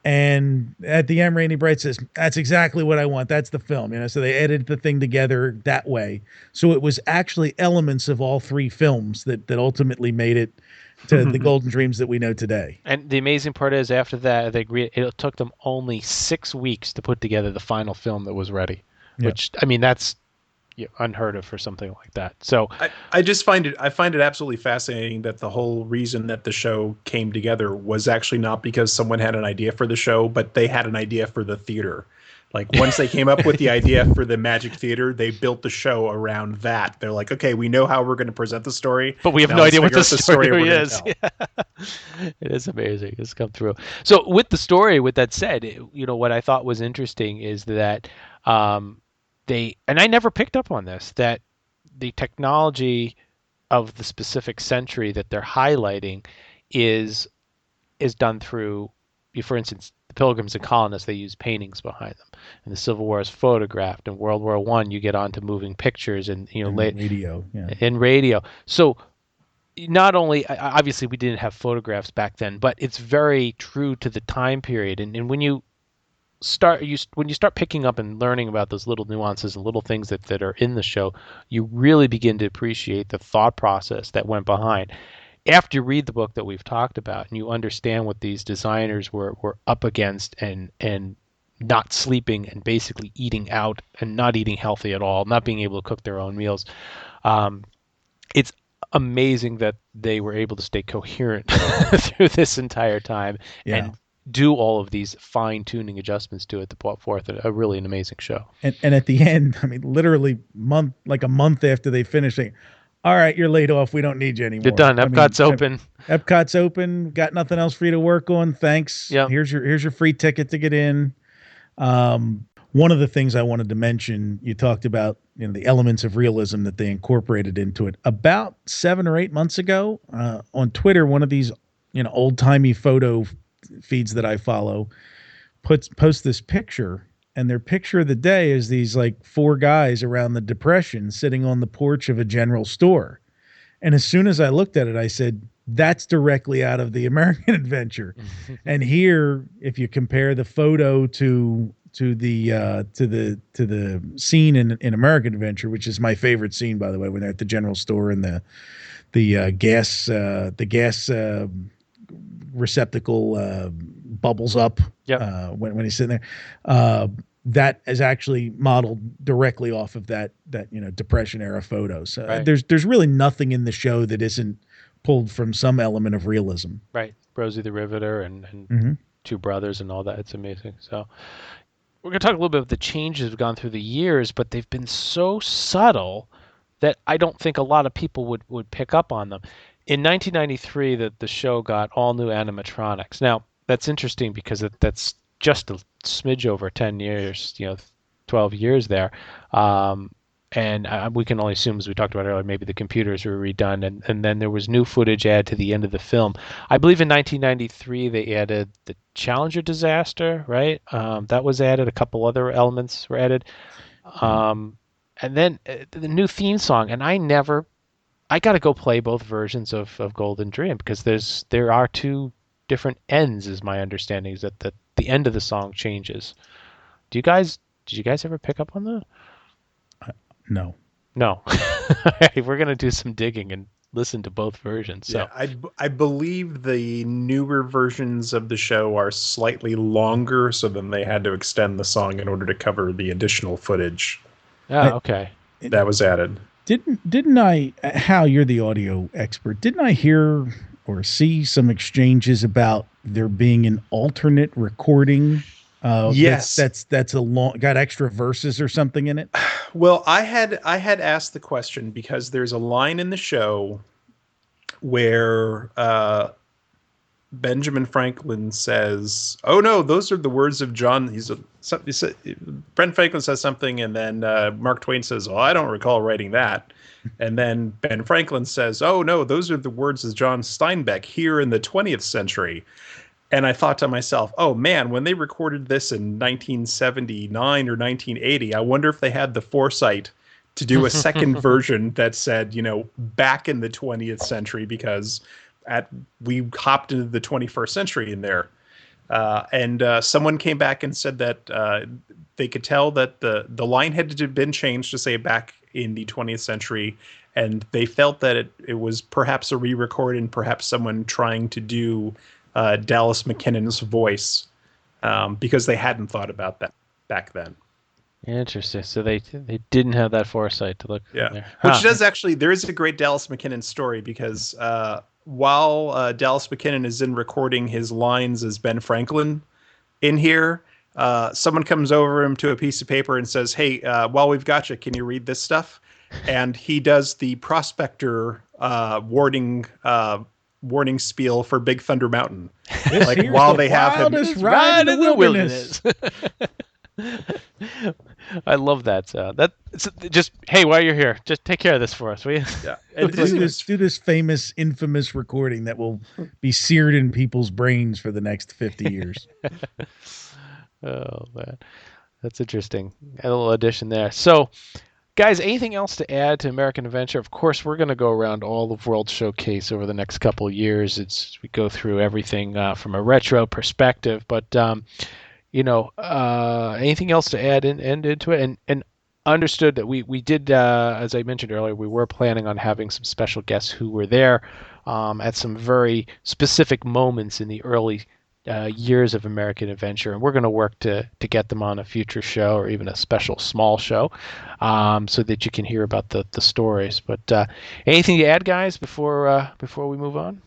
And at the end, Randy Bright says, that's exactly what I want. That's the film. So they edited the thing together that way. So it was actually elements of all 3 films that ultimately made it to the Golden Dreams that we know today. And the amazing part is, after that, they agreed it took them only 6 weeks to put together the final film that was ready. Yeah. Which, I mean, that's unheard of for something like that. So I find it absolutely fascinating that the whole reason that the show came together was actually not because someone had an idea for the show, but they had an idea for the theater. Like, once they came up with the idea for the Magic Theater, they built the show around that. They're like, okay, we know how we're going to present the story, but we have no idea what the story is. Yeah. It is amazing. It's come through. So with the story, with that said, what I thought was interesting is that and I never picked up on this, that the technology of the specific century that they're highlighting is done through, for instance, the Pilgrims and Colonists, they use paintings behind them, and the Civil War is photographed, and World War One you get onto moving pictures and radio, and radio. So not only, obviously we didn't have photographs back then, but it's very true to the time period. And when you start picking up and learning about those little nuances and little things that are in the show, you really begin to appreciate the thought process that went behind. After you read the book that we've talked about and you understand what these designers were up against, and not sleeping and basically eating out and not eating healthy at all, not being able to cook their own meals, it's amazing that they were able to stay coherent through this entire time and do all of these fine-tuning adjustments to it to put forth a really an amazing show. And at the end, I mean, literally a month after they finished, all right, you're laid off. We don't need you anymore. You're done. Epcot's open. Epcot's open. Got nothing else for you to work on. Thanks. Yeah. Here's your free ticket to get in. One of the things I wanted to mention, you talked about, the elements of realism that they incorporated into it. About 7 or 8 months ago, on Twitter, one of these, old-timey photo feeds that I follow posts this picture, and their picture of the day is these like 4 guys around the Depression sitting on the porch of a general store. And as soon as I looked at it, I said, that's directly out of the American Adventure. And here, if you compare the photo to the scene in American Adventure, which is my favorite scene, by the way, when they're at the general store and the gas receptacle bubbles up when he's sitting there. That is actually modeled directly off of that Depression era photos. Right. There's really nothing in the show that isn't pulled from some element of realism. Right. Rosie the Riveter and Two Brothers and all that. It's amazing. So we're going to talk a little bit about the changes we've gone through the years, but they've been so subtle that I don't think a lot of people would pick up on them. In 1993, the show got all new animatronics. Now, that's interesting because that's just a smidge over 10 years, 12 years there. And we can only assume, as we talked about earlier, maybe the computers were redone, and then there was new footage added to the end of the film. I believe in 1993 they added the Challenger disaster, right? That was added. A couple other elements were added. And then the new theme song, and I got to go play both versions of Golden Dream because there are 2 different ends, is my understanding, is that the end of the song changes. Did you guys ever pick up on that? No. We're going to do some digging and listen to both versions. So. Yeah, I believe the newer versions of the show are slightly longer, so then they had to extend the song in order to cover the additional footage. Oh, okay. That was added. Didn't I, Hal, you're the audio expert, didn't I hear or see some exchanges about there being an alternate recording? Yes, that's a long, got extra verses or something in it. Well, I had asked the question because there's a line in the show where Benjamin Franklin says, "Oh no, those are the words of John." Brent Franklin says something, and then Mark Twain says, "Oh, I don't recall writing that." And then Ben Franklin says, "Oh no, those are the words of John Steinbeck here in the 20th century." And I thought to myself, oh man, when they recorded this in 1979 or 1980, I wonder if they had the foresight to do a second version that said, back in the 20th century, because we hopped into the 21st century in there. And someone came back and said that they could tell that the line had been changed to say back in the 20th century. And they felt that it was perhaps a re-record and perhaps someone trying to do Dallas McKinnon's voice because they hadn't thought about that back then. Interesting. So they didn't have that foresight to look. Yeah, there. Which does actually, there is a great Dallas McKinnon story because while Dallas McKinnon is in recording his lines as Ben Franklin in here, someone comes over him to a piece of paper and says, "Hey, while we've got you, can you read this stuff?" And he does the prospector warning spiel for Big Thunder Mountain, like while they have him ride in the wilderness. I love that sound. Just hey, while you're here, just take care of this for us, will you? Yeah. And do this famous, infamous recording that will be seared in people's brains for the next 50 years. Oh man, that's interesting. A little addition there. So, guys, anything else to add to American Adventure? Of course, we're going to go around all of World Showcase over the next couple of years. We go through everything from a retro perspective, but anything else to add into it? And understood that we did, as I mentioned earlier, we were planning on having some special guests who were there at some very specific moments in the early years of American Adventure, and we're going to work to get them on a future show or even a special small show, so that you can hear about the stories. But anything to add, guys, before we move on?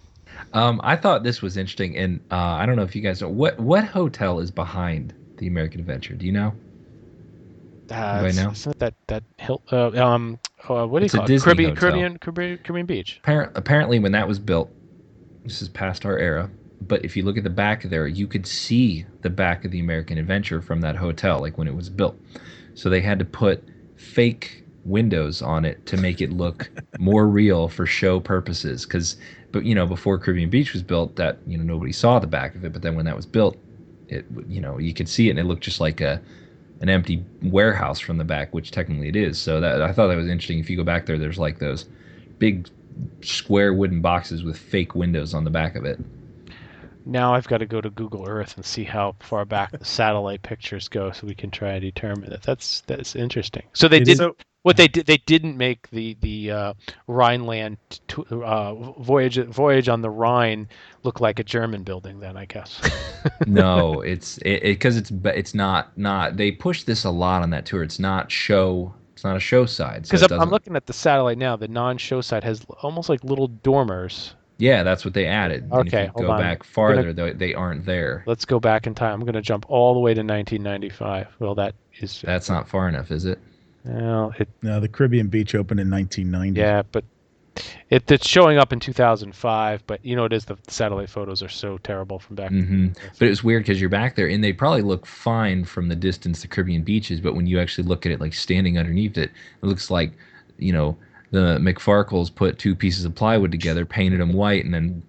I thought this was interesting, and I don't know if you guys know what hotel is behind the American Adventure. Do you know? Right now, it's not that hill. What do you call it? Caribbean Beach. Apparently, when that was built, this is past our era. But if you look at the back there, you could see the back of the American Adventure from that hotel, like when it was built. So they had to put fake windows on it to make it look more real for show purposes. But before Caribbean Beach was built, that nobody saw the back of it. But then when that was built, it you could see it, and it looked just like an empty warehouse from the back, which technically it is. So I thought that was interesting. If you go back there, there's like those big square wooden boxes with fake windows on the back of it. Now I've got to go to Google Earth and see how far back the satellite pictures go, so we can try and determine it. That's interesting. So they didn't make the Rhineland voyage on the Rhine look like a German building. Then I guess. No, because it's not. They push this a lot on that tour. It's not show. It's not a show side. Because I'm looking at the satellite now. The non-show side has almost like little dormers. Yeah, that's what they added. Okay, and if you go back farther, they aren't there. Let's go back in time. I'm going to jump all the way to 1995. Well, that's not far enough, is it? Well, No, the Caribbean Beach opened in 1990. Yeah, but it's showing up in 2005. But it is the satellite photos are so terrible from back. Mm-hmm. But it was weird because you're back there, and they probably look fine from the distance the Caribbean Beach is. But when you actually look at it, like standing underneath it, it looks like the McFarkles put two pieces of plywood together, painted them white, and then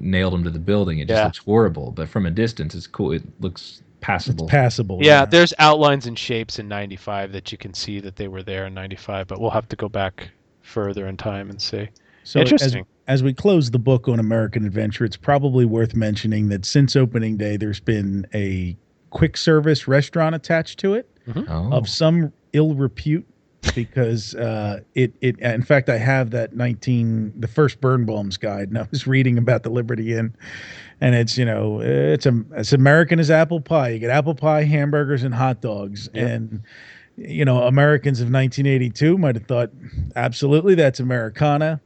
nailed them to the building. It just looks horrible. But from a distance, it's cool. It looks passable. It's passable. Yeah, there's outlines and shapes in 95 that you can see that they were there in 95. But we'll have to go back further in time and see. So interesting. As we close the book on American Adventure, it's probably worth mentioning that since opening day, there's been a quick service restaurant attached to it of some ill repute. Because in fact, I have the first Birnbaum's guide, and I was reading about the Liberty Inn, and it's as American as apple pie. You get apple pie, hamburgers, and hot dogs. Yep. And Americans of 1982 might have thought, absolutely, that's Americana.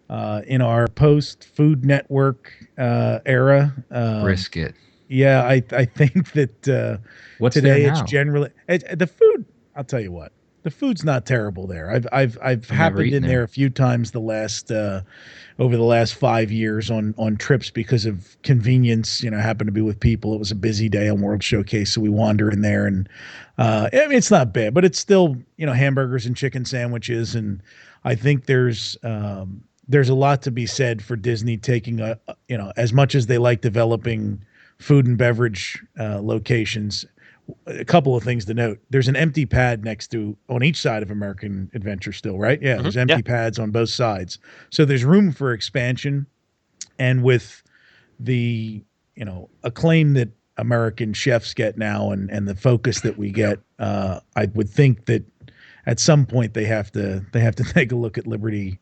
In our post Food Network era, brisket. Yeah, I think that what's today there now? It's generally the food. I'll tell you what. The food's not terrible there. I've happened in there a few times over the last 5 years on trips because of convenience. Happened to be with people. It was a busy day on World Showcase, so we wander in there, and it's not bad, but it's still hamburgers and chicken sandwiches, and I think there's a lot to be said for Disney taking as much as they like developing food and beverage locations. A couple of things to note. There's an empty pad on each side of American Adventure still, right? Yeah, there's empty pads on both sides. So there's room for expansion. And with the, acclaim that American chefs get now and the focus that we get, I would think that at some point they have to take a look at Liberty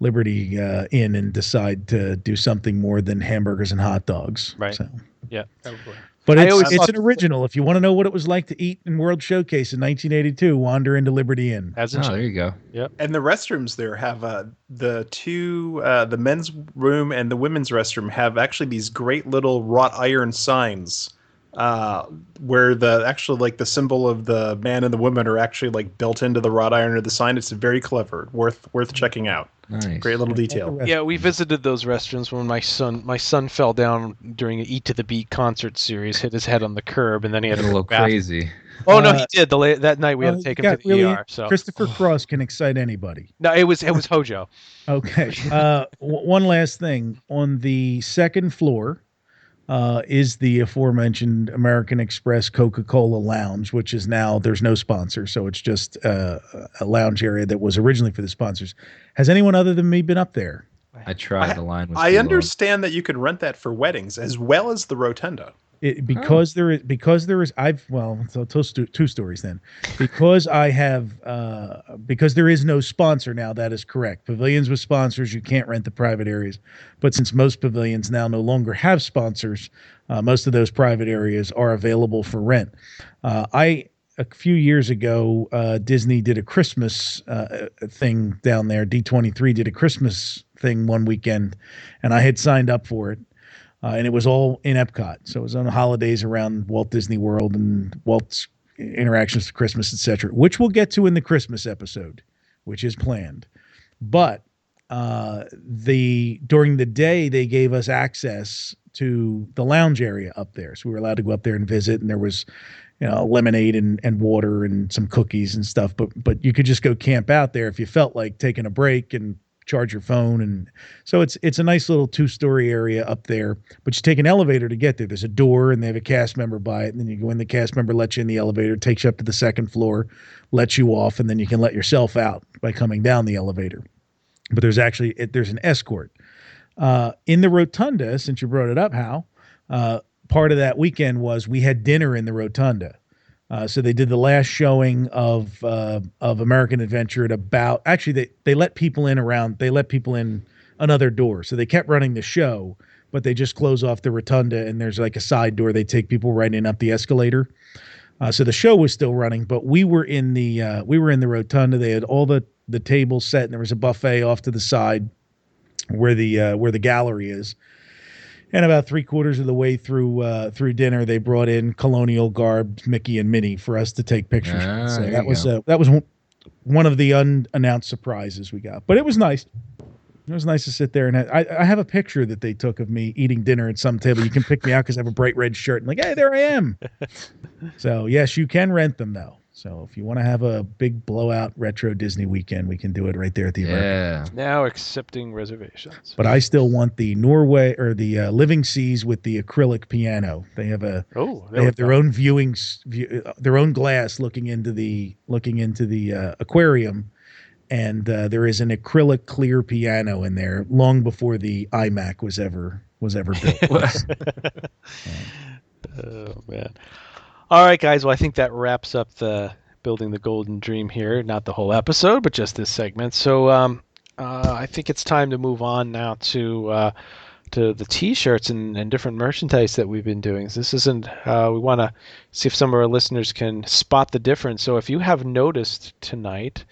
Inn and decide to do something more than hamburgers and hot dogs. Right. So. Yeah. But it's an original. If you want to know what it was like to eat in World Showcase in 1982, wander into Liberty Inn. There you go. Yep. And the restrooms there have the men's room and the women's restroom have actually these great little wrought iron signs where the symbol of the man and the woman are actually like built into the wrought iron of the sign. It's very clever, worth checking out. Nice. Great little detail. Yeah, we visited those restrooms when my son fell down during an Eat to the Beat concert series, hit his head on the curb, and then he had a little crazy. Oh no, he did. That night we had to take him to the really, ER. So Christopher Cross can excite anybody. no, it was Hojo. Okay. One last thing. On the second floor is the aforementioned American Express Coca-Cola Lounge, which is now, there's no sponsor, so it's just a lounge area that was originally for the sponsors. Has anyone other than me been up there? I tried. The line was. I too long. understand that you could rent that for weddings as well as the rotunda. Because there is two stories then. Because because there is no sponsor now, that is correct. Pavilions with sponsors, you can't rent the private areas. But since most pavilions now no longer have sponsors, most of those private areas are available for rent. A few years ago, Disney did a Christmas thing down there. D23 did a Christmas thing one weekend, and I had signed up for it. And it was all in Epcot. So it was on the holidays around Walt Disney World and Walt's interactions with Christmas, etc., which we'll get to in the Christmas episode, which is planned. But during the day, they gave us access to the lounge area up there. So we were allowed to go up there and visit, and there was lemonade and water and some cookies and stuff. But you could just go camp out there if you felt like taking a break and charge your phone. And so it's a nice little 2-story area up there, but you take an elevator to get there. There's a door and they have a cast member by it. And then you go in, the cast member lets you in the elevator, takes you up to the second floor, lets you off, and then you can let yourself out by coming down the elevator. But there's an escort. In the rotunda, since you brought it up, Hal, part of that weekend was we had dinner in the rotunda. So they did the last showing of American Adventure at about, actually they let people in another door. So they kept running the show, but they just close off the rotunda and there's like a side door. They take people right in up the escalator. So the show was still running, but we were in the rotunda. They had all the tables set and there was a buffet off to the side where the gallery is. And about 3/4 of the way through dinner, they brought in colonial garbed Mickey and Minnie for us to take pictures. So that was one of the unannounced surprises we got. But it was nice. It was nice to sit there, and I have a picture that they took of me eating dinner at some table. You can pick me out because I have a bright red shirt. And like, hey, there I am. So yes, you can rent them though. So if you want to have a big blowout retro Disney weekend, we can do it right there at the American. Now accepting reservations. But I still want the Norway or the Living Seas with the acrylic piano. They have their own their own glass looking into the aquarium, and there is an acrylic clear piano in there long before the iMac was ever built. Oh man. All right, guys. Well, I think that wraps up the Building the Golden Dream here. Not the whole episode, but just this segment. So I think it's time to move on now to the T-shirts and different merchandise that we've been doing. This isn't. We want to see if some of our listeners can spot the difference. So if you have noticed tonight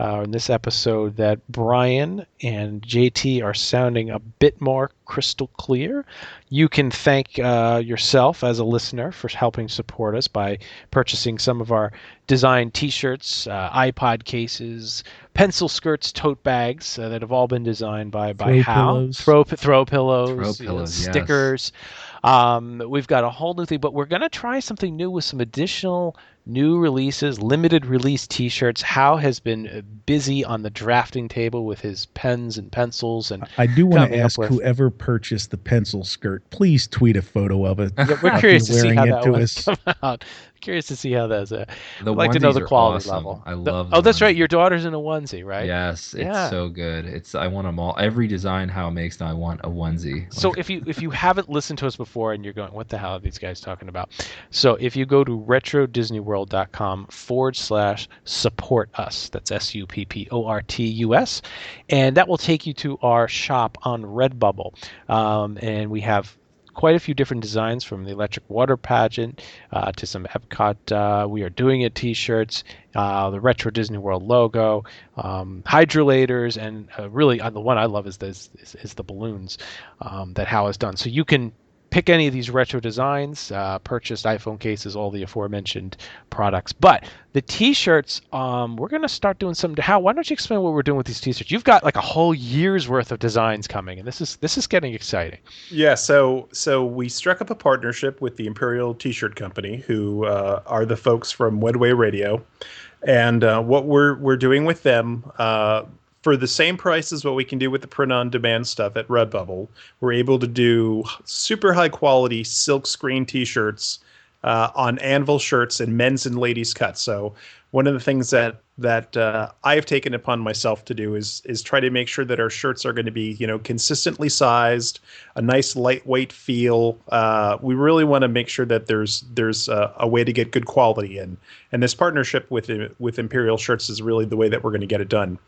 in this episode that Brian and JT are sounding a bit more crystal clear, you can thank yourself as a listener for helping support us by purchasing some of our designed T-shirts, iPod cases, pencil skirts, tote bags that have all been designed by Hal. Throw pillows, stickers. Yes. We've got a whole new thing, but we're going to try something new with some additional new releases, limited release T-shirts. Hal has been busy on the drafting table with his pens and pencils. And I do want to ask whoever purchased the pencil skirt, please tweet a photo of it. Yeah, we're curious to see how that one's come out. Curious to see how that's. I'd like to know the quality level. I love. That's right. Your daughter's in a onesie, right? Yes, it's so good. I want them all. Every design Hal makes now, I want a onesie. So if you haven't listened to us before and you're going, what the hell are these guys talking about? So if you go to retrodisneyworld.com/support us, that's SUPPORTUS, and that will take you to our shop on Redbubble, and we have quite a few different designs from the Electric Water Pageant to some Epcot We Are Doing It T-shirts, the Retro Disney World logo, hydrolators, and really the one I love is the balloons that Hal has done. So you can pick any of these retro designs, purchased iPhone cases, all the aforementioned products. But the T-shirts, we're going to start doing something. Hal, why don't you explain what we're doing with these T-shirts? You've got like a whole year's worth of designs coming, and this is getting exciting. Yeah, so we struck up a partnership with the Imperial T-shirt Company, who are the folks from Wedway Radio, and what we're doing with them, for the same price as what we can do with the print-on-demand stuff at Redbubble, we're able to do super high-quality silk-screen T-shirts on Anvil shirts and men's and ladies' cuts. So one of the things that I have taken upon myself to do is try to make sure that our shirts are going to be, consistently sized, a nice lightweight feel. We really want to make sure that there's a way to get good quality in, and this partnership with Imperial Shirts is really the way that we're going to get it done.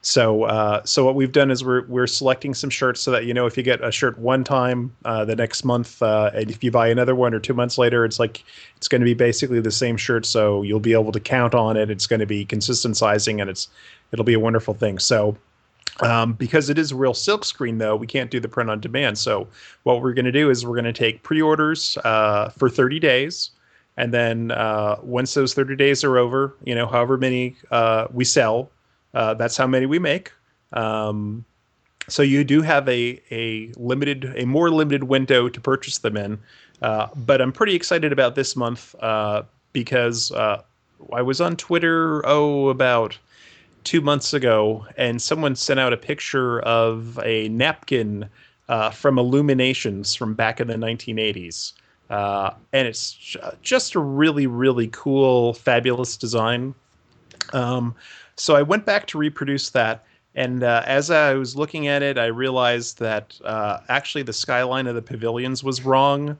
So what we've done is we're selecting some shirts so that, if you get a shirt one time, the next month, and if you buy another one or 2 months later, it's going to be basically the same shirt. So you'll be able to count on it. It's going to be consistent sizing, and it'll be a wonderful thing. So because it is a real silk screen, though, we can't do the print on demand. So what we're going to do is we're going to take pre-orders for 30 days. And then once those 30 days are over, however many we sell, that's how many we make. So you do have a more limited window to purchase them in. But I'm pretty excited about this month because I was on Twitter, about 2 months ago, and someone sent out a picture of a napkin from Illuminations from back in the 1980s. And it's just a really, really cool, fabulous design. So I went back to reproduce that. And as I was looking at it, I realized that actually the skyline of the pavilions was wrong.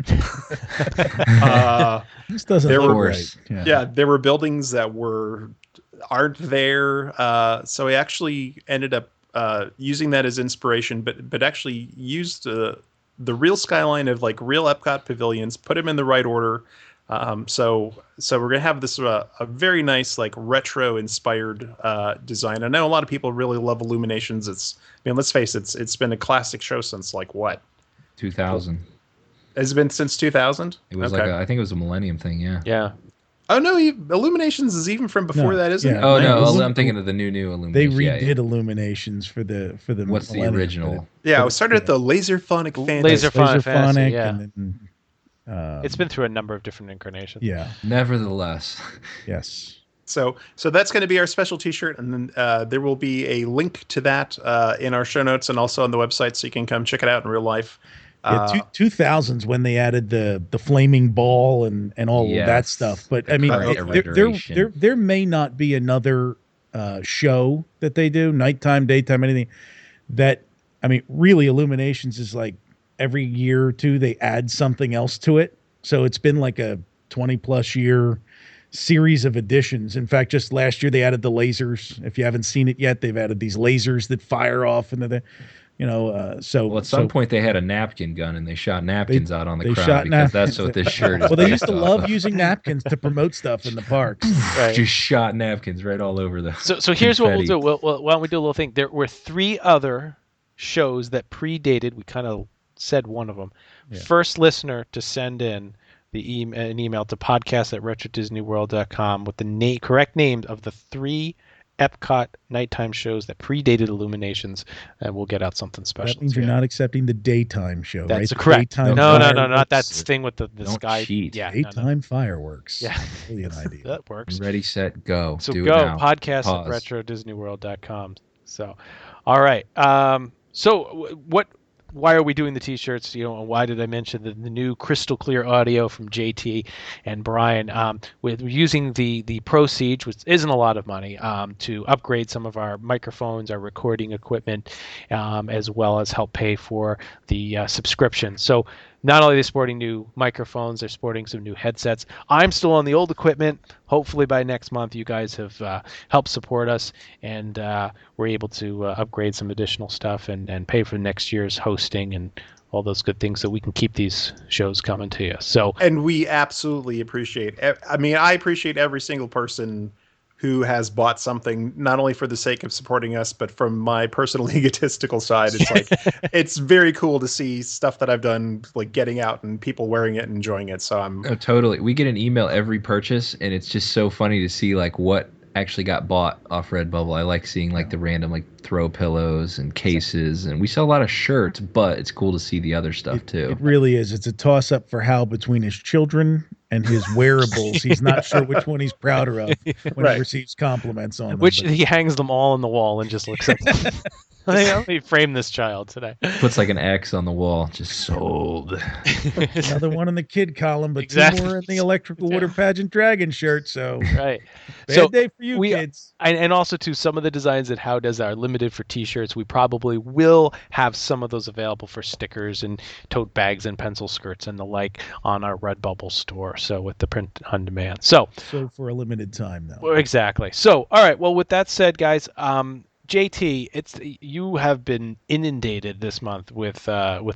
This doesn't look right. Yeah, there were buildings that aren't there. So I actually ended up using that as inspiration, but actually used the real skyline of like real Epcot pavilions, put them in the right order. So we're gonna have this a very nice like retro inspired design. I know a lot of people really love Illuminations. Let's face it, it's been a classic show since like what? 2000. Has it been since 2000? It was okay. I think it was a Millennium thing. Yeah. Yeah. Oh no, Illuminations is even from before that, isn't it? Oh no, I'm thinking of the new Illuminations. They redid Illuminations for the. What's the original? Yeah, it started at the Laserphonic Fantasy. Laserphonic Fantasy, yeah. And then, it's been through a number of different incarnations. Yeah. Nevertheless. Yes. So that's going to be our special T-shirt, and then there will be a link to that in our show notes and also on the website, so you can come check it out in real life. Yeah, 2000s when they added the flaming ball and all of that stuff. But I mean, there may not be another show that they do, nighttime, daytime, anything that, I mean, really Illuminations is like every year or two they add something else to it. So it's been like a 20 plus year series of additions. In fact, just last year they added the lasers. If you haven't seen it yet, they've added these lasers that fire off into the at some point they had a napkin gun and they shot napkins out on the crowd because that's what this shirt is. Well, they used to love using napkins to promote stuff in the parks. Right. Just shot napkins right all over the. So here's confetti. What we'll do. Why don't we do a little thing? There were 3 other shows that predated. We kind of said one of them. Yeah. First listener to send in an email to podcast@retrodisneyworld.com with the correct name of the 3 Epcot nighttime shows that predated Illuminations, and we'll get out something special. That means you're not accepting the daytime show, That's right? Correct. No, not that thing with the sky. Cheat. Yeah, daytime fireworks. Yeah, brilliant idea. That works. Ready, set, go. So do go, it now. podcast@retrodisneyworld.com. So, all right. Why are we doing the T-shirts? And why did I mention the new crystal clear audio from JT and Brian? With using the proceeds, which isn't a lot of money, to upgrade some of our microphones, our recording equipment, as well as help pay for the subscription. So not only are they sporting new microphones, they're sporting some new headsets. I'm still on the old equipment. Hopefully by next month, you guys have helped support us, and we're able to upgrade some additional stuff and pay for next year's hosting and all those good things so we can keep these shows coming to you. So, and we absolutely appreciate. I appreciate every single person who has bought something not only for the sake of supporting us, but from my personal egotistical side. It's like, it's very cool to see stuff that I've done, like getting out and people wearing it and enjoying it. So Oh, totally. We get an email every purchase, and it's just so funny to see like what actually got bought off Redbubble. I like seeing like the random like throw pillows and cases, and we sell a lot of shirts, but it's cool to see the other stuff too. It really is. It's a toss up for Hal between his children and his wearables. He's not sure which one he's prouder of when he receives compliments on them. Which he hangs them all on the wall and just looks at them. Let me frame this child today. Puts like an X on the wall, just sold. Another one in the kid column, but Exactly. two more in the Electrical Water Pageant Dragon shirt. So Right. bad day for you, kids. And also, too, some of the designs that How does are limited for T-shirts. We probably will have some of those available for stickers and tote bags and pencil skirts and the like on our Redbubble store. So with the print on demand. So for a limited time, though. Well, exactly. So, all right. Well, with that said, guys, JT, you have been inundated this month with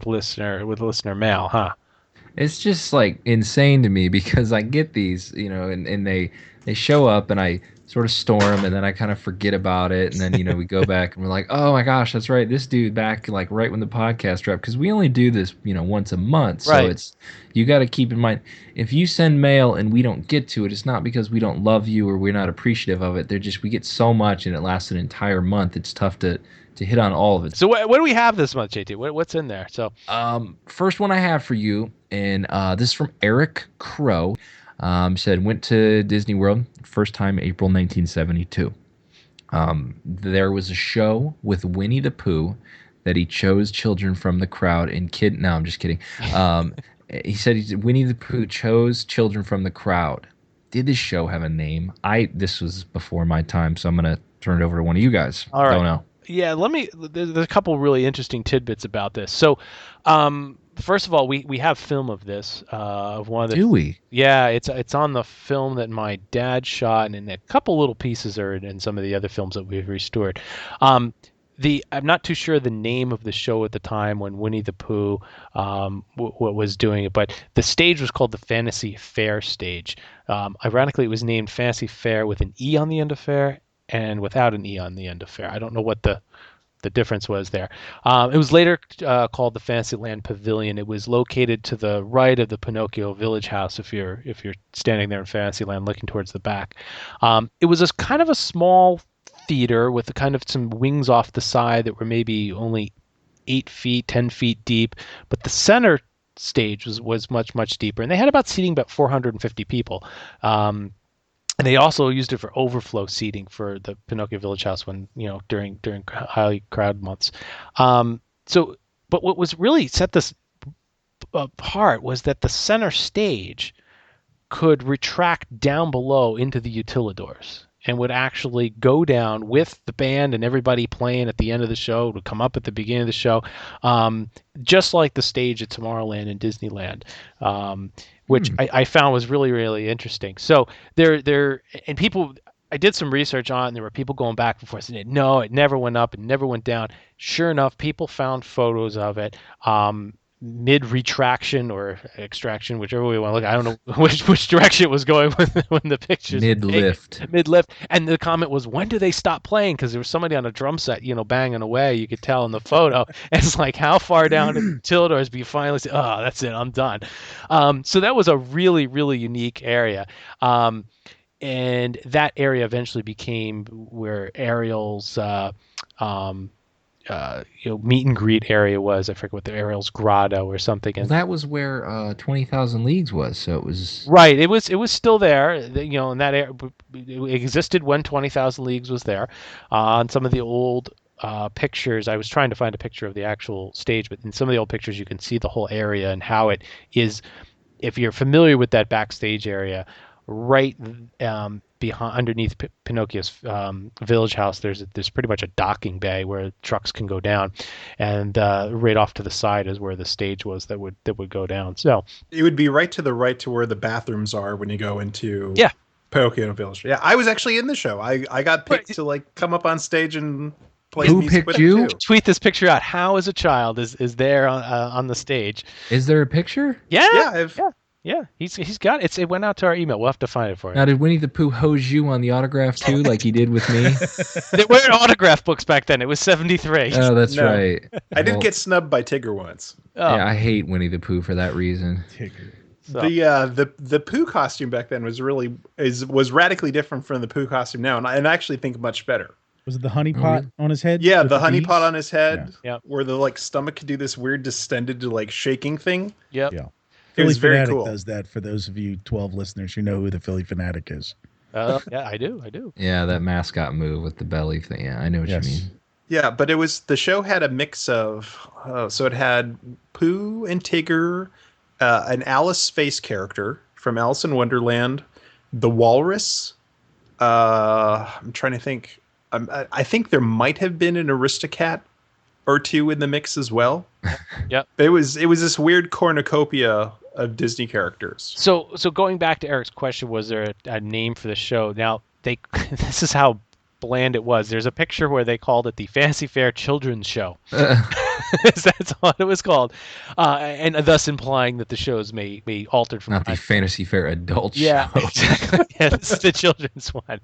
listener mail, huh? It's just like insane to me because I get these, and they show up and I sort of store them and then I kind of forget about it. And then, we go back and we're like, oh my gosh, that's right. This dude back like right when the podcast dropped, because we only do this, once a month. So you got to keep in mind, if you send mail and we don't get to it, it's not because we don't love you or we're not appreciative of it. We get so much and it lasts an entire month. It's tough to hit on all of it. So what do we have this month, JT? What's in there? So first one I have for you, and this is from Eric Crow. Said went to Disney World first time April 1972. There was a show with Winnie the Pooh that he chose children from the crowd and kid. No, I'm just kidding. He said Winnie the Pooh chose children from the crowd. Did this show have a name? This was before my time, so I'm gonna turn it over to one of you guys. All right. Don't know. Yeah, there's a couple really interesting tidbits about this. So, first of all, we have film of this. Of one of the. Do we? Yeah, it's on the film that my dad shot, and a couple little pieces are in some of the other films that we've restored. I'm not too sure the name of the show at the time when Winnie the Pooh was doing it, but the stage was called the Fantasy Fair stage. Ironically, it was named Fantasy Fair with an E on the end of fair and without an E on the end of fair. I don't know what the difference was there. It was later called the Fantasyland Pavilion. It was located to the right of the Pinocchio Village House if you're standing there in Fantasyland looking towards the back. It was kind of a small theater with kind of some wings off the side that were maybe only 8 feet, 10 feet deep, but the center stage was much, much deeper, and they had seating about 450 people. And they also used it for overflow seating for the Pinocchio Village House when, during highly crowded months. But what was really set this apart was that the center stage could retract down below into the utilidors and would actually go down with the band and everybody playing at the end of the show. It would come up at the beginning of the show, just like the stage at Tomorrowland and Disneyland. Which I found was really, really interesting. So and people, I did some research on it, and there were people going back and forth saying, no, it never went up, it never went down. Sure enough, people found photos of it mid-retraction or extraction, whichever way you want to look. I don't know which direction it was going when the pictures mid-lift. And the comment was, when do they stop playing? Because there was somebody on a drum set, banging away. You could tell in the photo. And it's like, how far down in the utilidors do you finally say, oh, that's it, I'm done. So that was a really, really unique area. And that area eventually became where Ariel's meet and greet area was. I forget what the Ariel's Grotto or something. And that was where 20,000 Leagues was. So it was right. It was still there. In that area, it existed when 20,000 Leagues was there. On some of the old pictures, I was trying to find a picture of the actual stage, but in some of the old pictures, you can see the whole area and how it is. If you're familiar with that backstage area, right behind, underneath Pinocchio's village house, there's pretty much a docking bay where trucks can go down, and right off to the side is where the stage was that would go down. So it would be right to the right to where the bathrooms are when you go into Pinocchio Village. Yeah, I was actually in the show. I got picked to come up on stage and play Who music picked with you? it too. Tweet this picture out. How, as a child, is there on the stage? Is there a picture? Yeah. Yeah, Yeah, he's got it. It went out to our email. We'll have to find it for you. Now, did Winnie the Pooh hose you on the autograph too, like he did with me? They weren't autograph books back then. It was 73. Oh, that's No. right. I did get snubbed by Tigger once. Oh. Yeah, I hate Winnie the Pooh for that reason. So. The Pooh costume back then was was radically different from the Pooh costume now, and I actually think much better. Was it the honey pot on his head? Yeah, with the honey bees? pot on his head, Yeah. where the like stomach could do this weird distended to like shaking thing. Yep. Yeah. It was Philly very Fanatic cool. does that for those of you 12 listeners who know who the Philly Fanatic is. Yeah, I do. Yeah, that mascot move with the belly thing. Yeah, I know what you mean. Yeah, but the show had a mix of, so it had Pooh and Tigger, an Alice face character from Alice in Wonderland, the Walrus. I'm trying to think. I think there might have been an Aristocat or two in the mix as well. Yep. It was this weird cornucopia of Disney characters. So going back to Eric's question, was there a name for the show? Now this is how bland it was. There's a picture where they called it the Fantasy Fair Children's Show. That's what it was called, and thus implying that the shows may altered from Not the Fantasy Fair adult Yeah, show. exactly. Yeah, this is the children's one.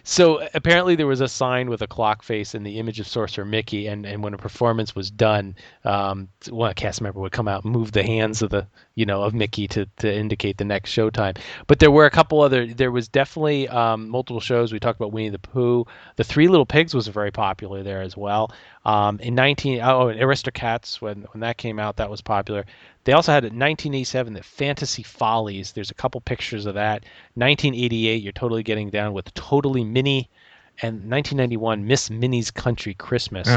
So apparently there was a sign with a clock face and the image of Sorcerer Mickey, and when a performance was done, one cast member would come out and move the hands of of Mickey to indicate the next showtime. But there were a couple there was definitely multiple shows. We talked about Winnie the Pooh. The Three Little Pigs was very popular there as well. And Aristocats, when that came out, that was popular. They also had in 1987 the Fantasy Follies. There's a couple pictures of that. 1988, you're totally getting down with Totally Minnie, and 1991 Miss Minnie's Country Christmas.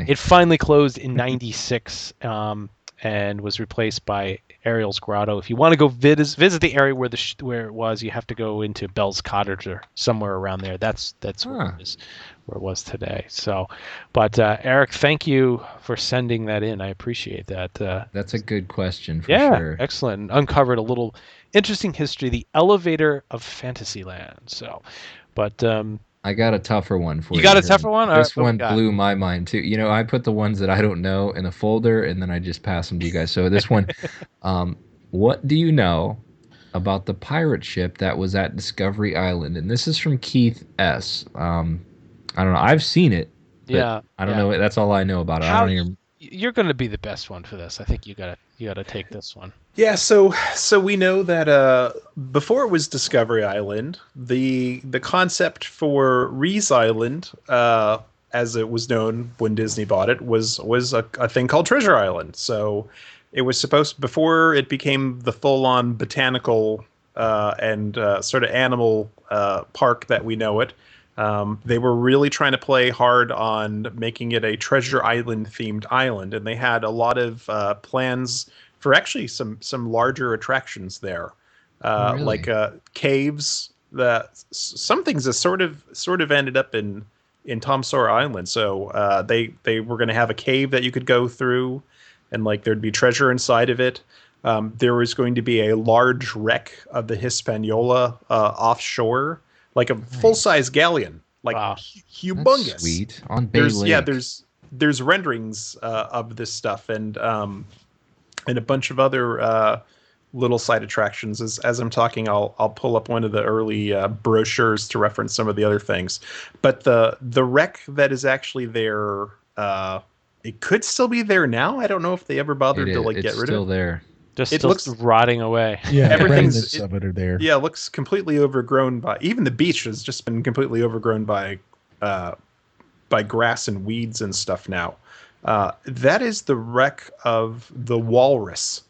It finally closed in 96 and was replaced by Ariel's Grotto. If you want to go visit the area where it was, you have to go into Bell's Cottage or somewhere around there. That's where it was today. So, but Eric, thank you for sending that in. I appreciate that. That's a good question for yeah, sure. Excellent. Uncovered a little interesting history, the elevator of Fantasyland. So, but I got a tougher one for you. You got a tougher one? This All right, one blew my mind too. I put the ones that I don't know in a folder, and then I just pass them to you guys. So this one, what do you know about the pirate ship that was at Discovery Island? And this is from Keith S. I don't know. I've seen it. But I don't know. That's all I know about it. You're going to be the best one for this. I think you gotta take this one. Yeah, so we know that before it was Discovery Island, the concept for Reese Island, as it was known when Disney bought it, was a thing called Treasure Island. So it was supposed, before it became the full-on botanical and sort of animal park that we know it. They were really trying to play hard on making it a Treasure Island themed island, and they had a lot of plans for actually some larger attractions there, Really? like caves. Some things that sort of ended up in Tom Sawyer Island. So they were going to have a cave that you could go through, and like there'd be treasure inside of it. There was going to be a large wreck of the Hispaniola offshore. Like a full-size galleon, like humongous. That's sweet. On Bay Lake. Yeah, there's renderings of this stuff and a bunch of other little side attractions. As I'm talking, I'll pull up one of the early brochures to reference some of the other things. But the wreck that is actually there, it could still be there now. I don't know if they ever bothered to get rid of it. It's still there. It looks rotting away. Yeah, everything's of it are there. Yeah, it looks completely overgrown by. Even the beach has just been completely overgrown by grass and weeds and stuff now. That is the wreck of the Walrus,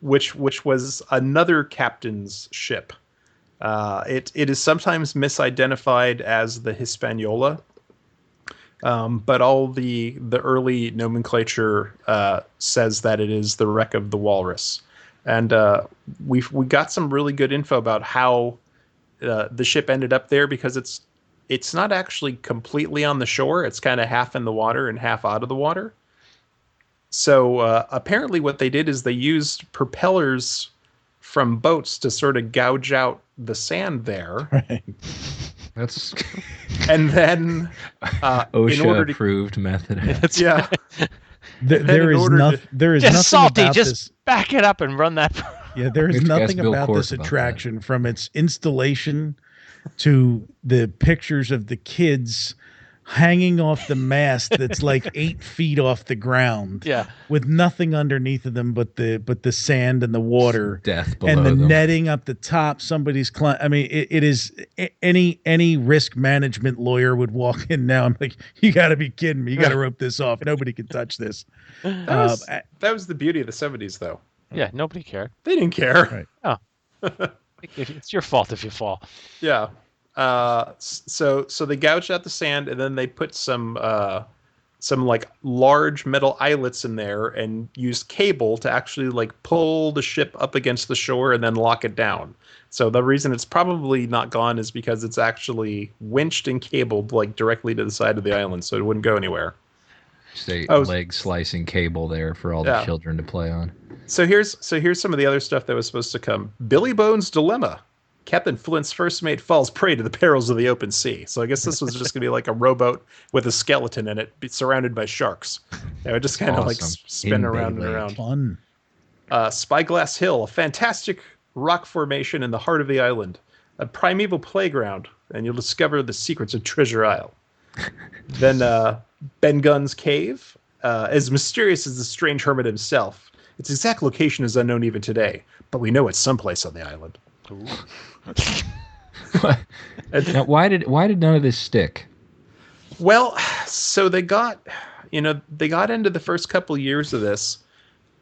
which was another captain's ship. It is sometimes misidentified as the Hispaniola. But all the early nomenclature says that it is the wreck of the Walrus, and we got some really good info about how the ship ended up there, because it's not actually completely on the shore. It's kind of half in the water and half out of the water. So apparently, what they did is they used propellers from boats to sort of gouge out the sand there. Right. That's and then OSHA approved method. Yeah. There is Just nothing salty. about Just this. back it up and run that. Yeah, there is We have to ask nothing Bill about Course this about attraction, from its installation to the pictures of the kids hanging off the mast that's like 8 feet off the ground. Yeah. With nothing underneath of them but the sand and the water. Death below and the them. netting up the top. Somebody's I mean, it is any risk management lawyer would walk in now. I'm like, you got to be kidding me. You got to rope this off. Nobody can touch this. That was the beauty of the 70s, though. Yeah, nobody cared. They didn't care. Right. Oh, it's your fault if you fall. Yeah. So they gouged out the sand, and then they put some like large metal eyelets in there and used cable to actually like pull the ship up against the shore and then lock it down. So the reason it's probably not gone is because it's actually winched and cabled like directly to the side of the island, so it wouldn't go anywhere. Leg slicing cable there for all the children to play on. So here's some of the other stuff that was supposed to come. Billy Bones' Dilemma. Captain Flint's first mate falls prey to the perils of the open sea. So I guess this was just going to be like a rowboat with a skeleton in it, surrounded by sharks. It would just kind of like spin around and around. Fun. Spyglass Hill, a fantastic rock formation in the heart of the island. A primeval playground, and you'll discover the secrets of Treasure Isle. Then Ben Gunn's Cave, as mysterious as the strange hermit himself. Its exact location is unknown even today, but we know it's someplace on the island. Now, why did none of this stick? Well, so they got into the first couple years of this,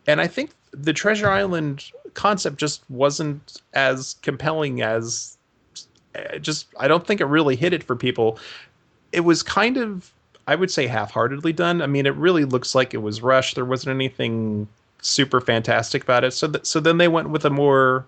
and I think the Treasure Island concept just wasn't as compelling as I don't think it really hit it for people. It was kind of, I would say, half-heartedly done. I mean, it really looks like it was rushed. There wasn't anything super fantastic about it. So then they went with a more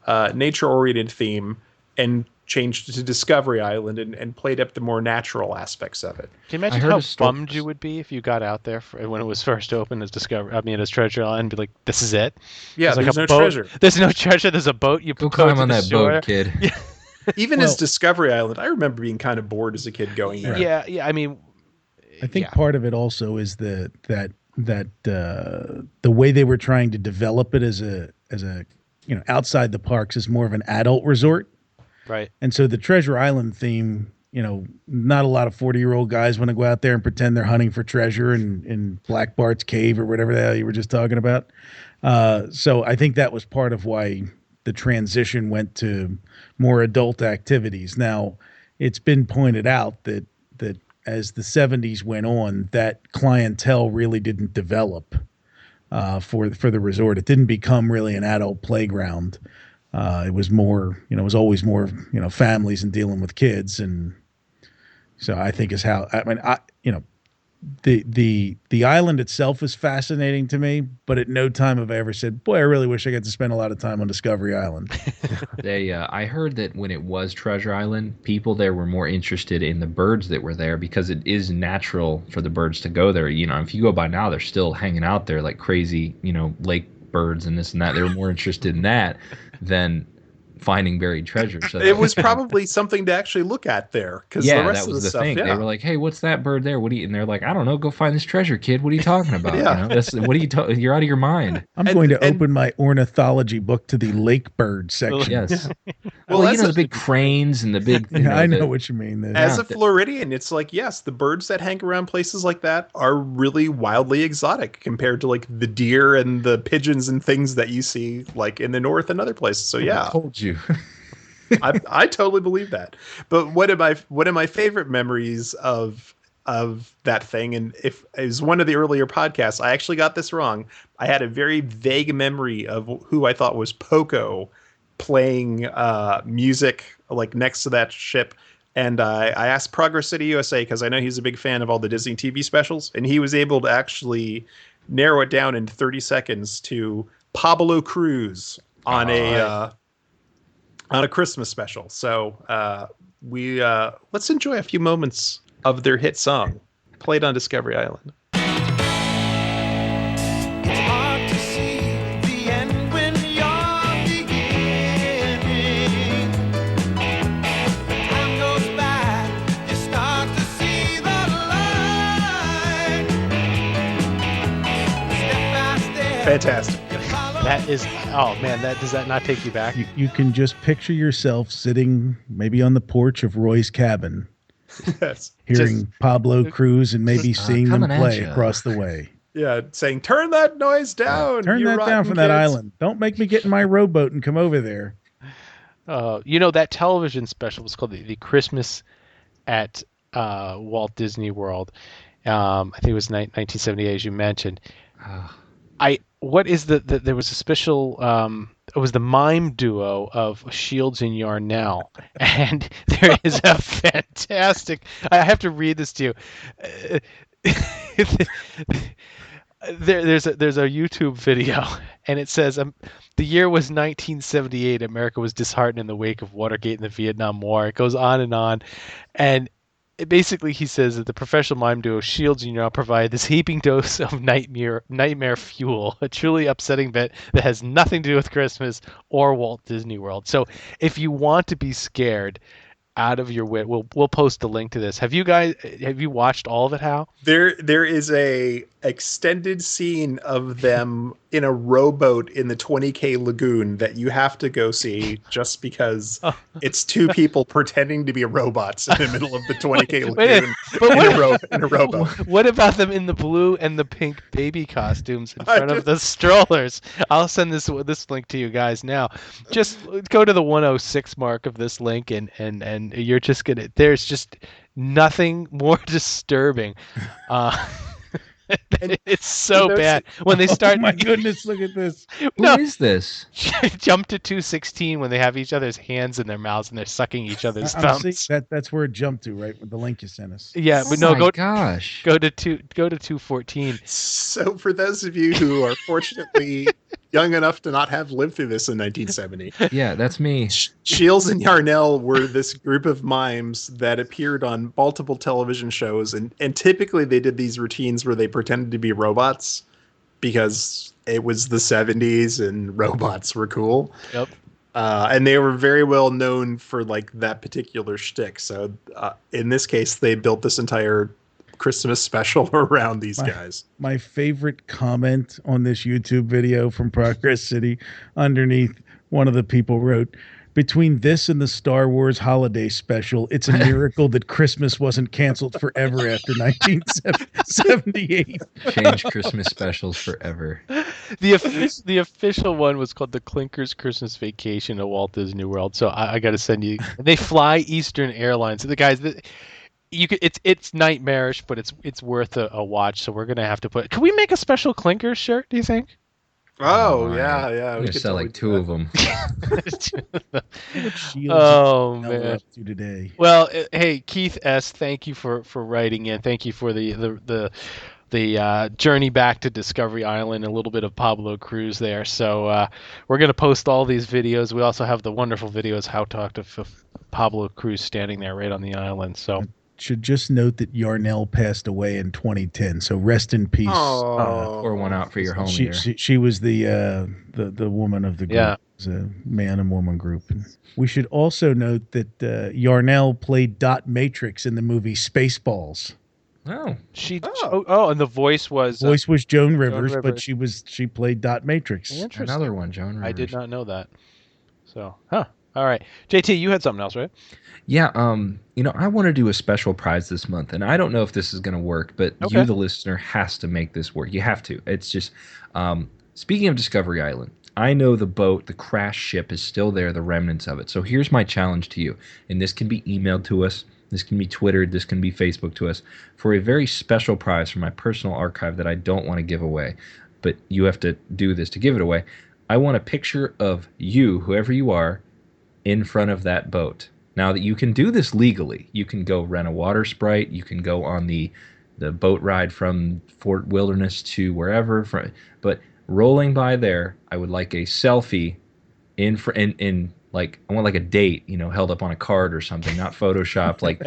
nature-oriented theme and changed to Discovery Island and played up the more natural aspects of it. Can you imagine how bummed you would be if you got out there when it was first opened as as Treasure Island, and be like, "This is it." Yeah, there's no treasure. There's no treasure. There's a boat. You go climb on that boat, kid. Yeah. Even as Discovery Island, I remember being kind of bored as a kid going there. Yeah. I mean, I think part of it also is that the way they were trying to develop it as a outside the parks is more of an adult resort. Right. And so the Treasure Island theme, not a lot of 40-year-old guys want to go out there and pretend they're hunting for treasure in Black Bart's cave or whatever the hell you were just talking about. So I think that was part of why the transition went to more adult activities. Now, it's been pointed out that as the 70s went on, that clientele really didn't develop for the resort. It didn't become really an adult playground. It was more, it was always more, families and dealing with kids. And so I think the island itself is fascinating to me, but at no time have I ever said, boy, I really wish I got to spend a lot of time on Discovery Island. I heard that when it was Treasure Island, people there were more interested in the birds that were there because it is natural for the birds to go there. If you go by now, they're still hanging out there like crazy, lake birds and this and that. They were more interested in that than finding buried treasure. So it was probably something to actually look at there, because the rest of the stuff, thing. They were like, "Hey, what's that bird there? What do you?" And they're like, "I don't know. Go find this treasure, kid. What are you talking about? What are you? You're out of your mind." I'm going to open my ornithology book to the lake bird section. Yes. Well, the big cranes and the big. I know what you mean. As a Floridian, it's like, yes, the birds that hang around places like that are really wildly exotic compared to like the deer and the pigeons and things that you see like in the north and other places. So yeah, I told you. I totally believe that. But one of my favorite memories of that thing, and if it was one of the earlier podcasts, I actually got this wrong. I had a very vague memory of who I thought was Poco playing music like next to that ship. And I asked Progress City USA, because I know he's a big fan of all the Disney TV specials, and he was able to actually narrow it down in 30 seconds to Pablo Cruz on a Christmas special. So let's enjoy a few moments of their hit song played on Discovery Island. Fantastic. That is, oh man, does that not take you back? You can just picture yourself sitting maybe on the porch of Roy's cabin, Yes. hearing Pablo Cruz and maybe seeing them coming at play ya. across the way. Yeah, saying, turn that noise down. Turn you that down rotten from that kids." island. Don't make me get in my rowboat and come over there. That television special was called the Christmas at Walt Disney World. I think it was 1978, as you mentioned. There was a special, it was the mime duo of Shields and Yarnell. And there is a fantastic, I have to read this to you. There's a YouTube video, and it says, the year was 1978. America was disheartened in the wake of Watergate and the Vietnam War. It goes on. And basically, he says that the professional mime duo Shields and Yarnell provide this heaping dose of nightmare fuel, a truly upsetting bit that has nothing to do with Christmas or Walt Disney World. So if you want to be scared out of your wit, we'll post a link to this. Have you watched all of it, Hal? There is a extended scene of them in a rowboat in the 20K lagoon that you have to go see just because it's two people pretending to be robots in the middle of the 20K lagoon in a rowboat. What about them in the blue and the pink baby costumes in front of the strollers? I'll send this link to you guys now. Just go to the 106 mark of this link and you're just gonna. There's just nothing more disturbing. It's so bad when they start. Oh my goodness! Look at this. What is this? Jump to 216 when they have each other's hands in their mouths and they're sucking each other's thumbs. That's where it jumped to, right? With the link you sent us. Yeah, but Oh no, gosh. Go to 214. So for those of you who are fortunately young enough to not have lived through this in 1970, Yeah, that's me. Shields and Yarnell were this group of mimes that appeared on multiple television shows, and typically they did these routines where they pretended to be robots because it was the 70s and robots were cool. Yep. And they were very well known for like that particular shtick. So in this case, they built this entire Christmas special around these guys. My favorite comment on this YouTube video from Progress City, underneath, one of the people wrote, "Between this and the Star Wars holiday special, it's a miracle that Christmas wasn't canceled forever after 1978. Change Christmas specials forever. The official one was called the Clinkers Christmas Vacation at Walt Disney World. So I got to send you. They fly Eastern Airlines. So the guys that. It's nightmarish, but it's worth a watch. So we're gonna have to put. Can we make a special Clinkers shirt? Do you think? Oh yeah. We could sell like two of them. Oh man. Today. Well, hey Keith S, thank you for writing in. Thank you for the journey back to Discovery Island, a little bit of Pablo Cruz there. So we're gonna post all these videos. We also have the wonderful videos how talked of Pablo Cruz standing there right on the island. So. Should just note that Yarnell passed away in 2010, so rest in peace. Pour one out for your homie. She was the woman of the group. Yeah. It was a man and woman group. And we should also note that Yarnell played Dot Matrix in the movie Spaceballs. Oh, and the voice was Joan Rivers, but she played Dot Matrix. Interesting. another one, Joan Rivers. I did not know that. So, all right. JT, you had something else, right? Yeah, I want to do a special prize this month, and I don't know if this is going to work, but you, the listener, has to make this work. You have to. It's just, speaking of Discovery Island, I know the boat, the crash ship is still there, the remnants of it. So here's my challenge to you, and this can be emailed to us, this can be Twittered, this can be Facebook to us, for a very special prize from my personal archive that I don't want to give away, but you have to do this to give it away. I want a picture of you, whoever you are, in front of that boat. Now that you can do this legally, you can go rent a water sprite, you can go on the boat ride from Fort Wilderness to wherever. But rolling by there, I would like a selfie in like, I want like a date, held up on a card or something, not Photoshopped. Like,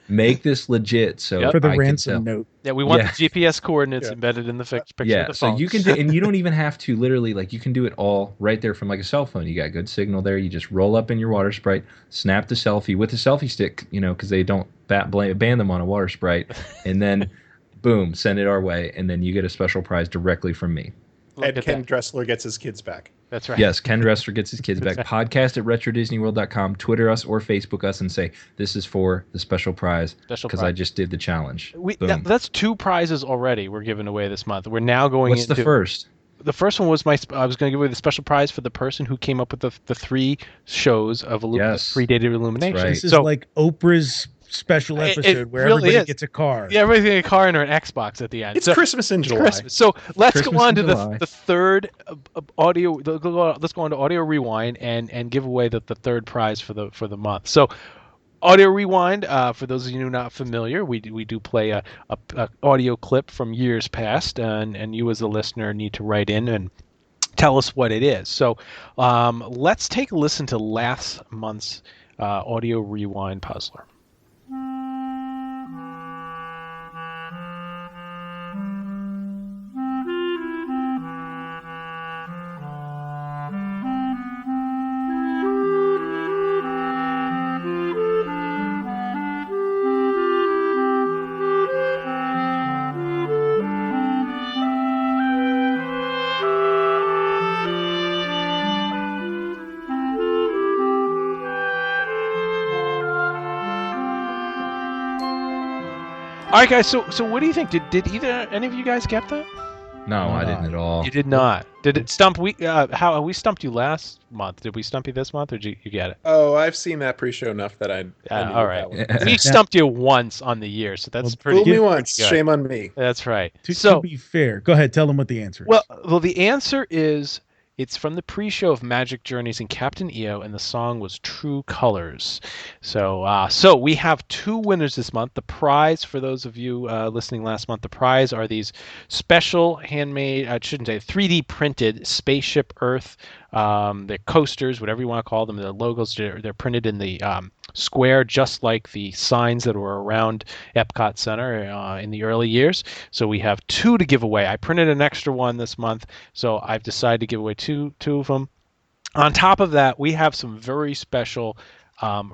make this legit. So for the I ransom note. Yeah, we want the GPS coordinates embedded in the picture. Yeah, of the phone. so you can do, and you don't even have to literally, like, you can do it all right there from like a cell phone. You got good signal there. You just roll up in your water sprite, snap the selfie with the selfie stick, because they don't ban them on a water sprite, and then boom, send it our way, and then you get a special prize directly from me. And Ken Dressler gets his kids back. That's right. Yes, Ken Dressler gets his kids back. Podcast at retrodisneyworld.com. Twitter us or Facebook us and say, this is for the special prize because I just did the challenge. That's 2 prizes already we're giving away this month. We're now going What's the first? The first one was I was going to give away the special prize for the person who came up with the 3 shows of predated illumination. Right. This is like Oprah's special episode where really everybody gets a car. Yeah, everybody gets a car and an Xbox at the end. It's Christmas in July. So let's go on to the third audio. Let's go on to Audio Rewind and give away the third prize for the month. So Audio Rewind, for those of you not familiar, we do play a audio clip from years past, and you as a listener need to write in and tell us what it is. So let's take a listen to last month's Audio Rewind puzzler. All right, guys. So what do you think? Did any of you guys get that? No, I didn't at all. You did not. Did it stump? We stumped you last month. Did we stump you this month, or did you get it? Oh, I've seen that pre-show enough that I knew all right. that one. We stumped you once on the year, so that's pretty. Fool me once, good. shame on me. That's right. To be fair, go ahead. Tell them what the answer is. Well, the answer is. It's from the pre-show of Magic Journeys and Captain EO, and the song was True Colors. So we have 2 winners this month. The prize, for those of you listening last month, the prize are these special handmade, I shouldn't say, 3D printed Spaceship Earth. They're coasters, whatever you want to call them. The logos, they're printed in the square, just like the signs that were around Epcot Center in the early years. So we have 2 to give away. I printed an extra one this month, so I've decided to give away two of them. On top of that, we have some very special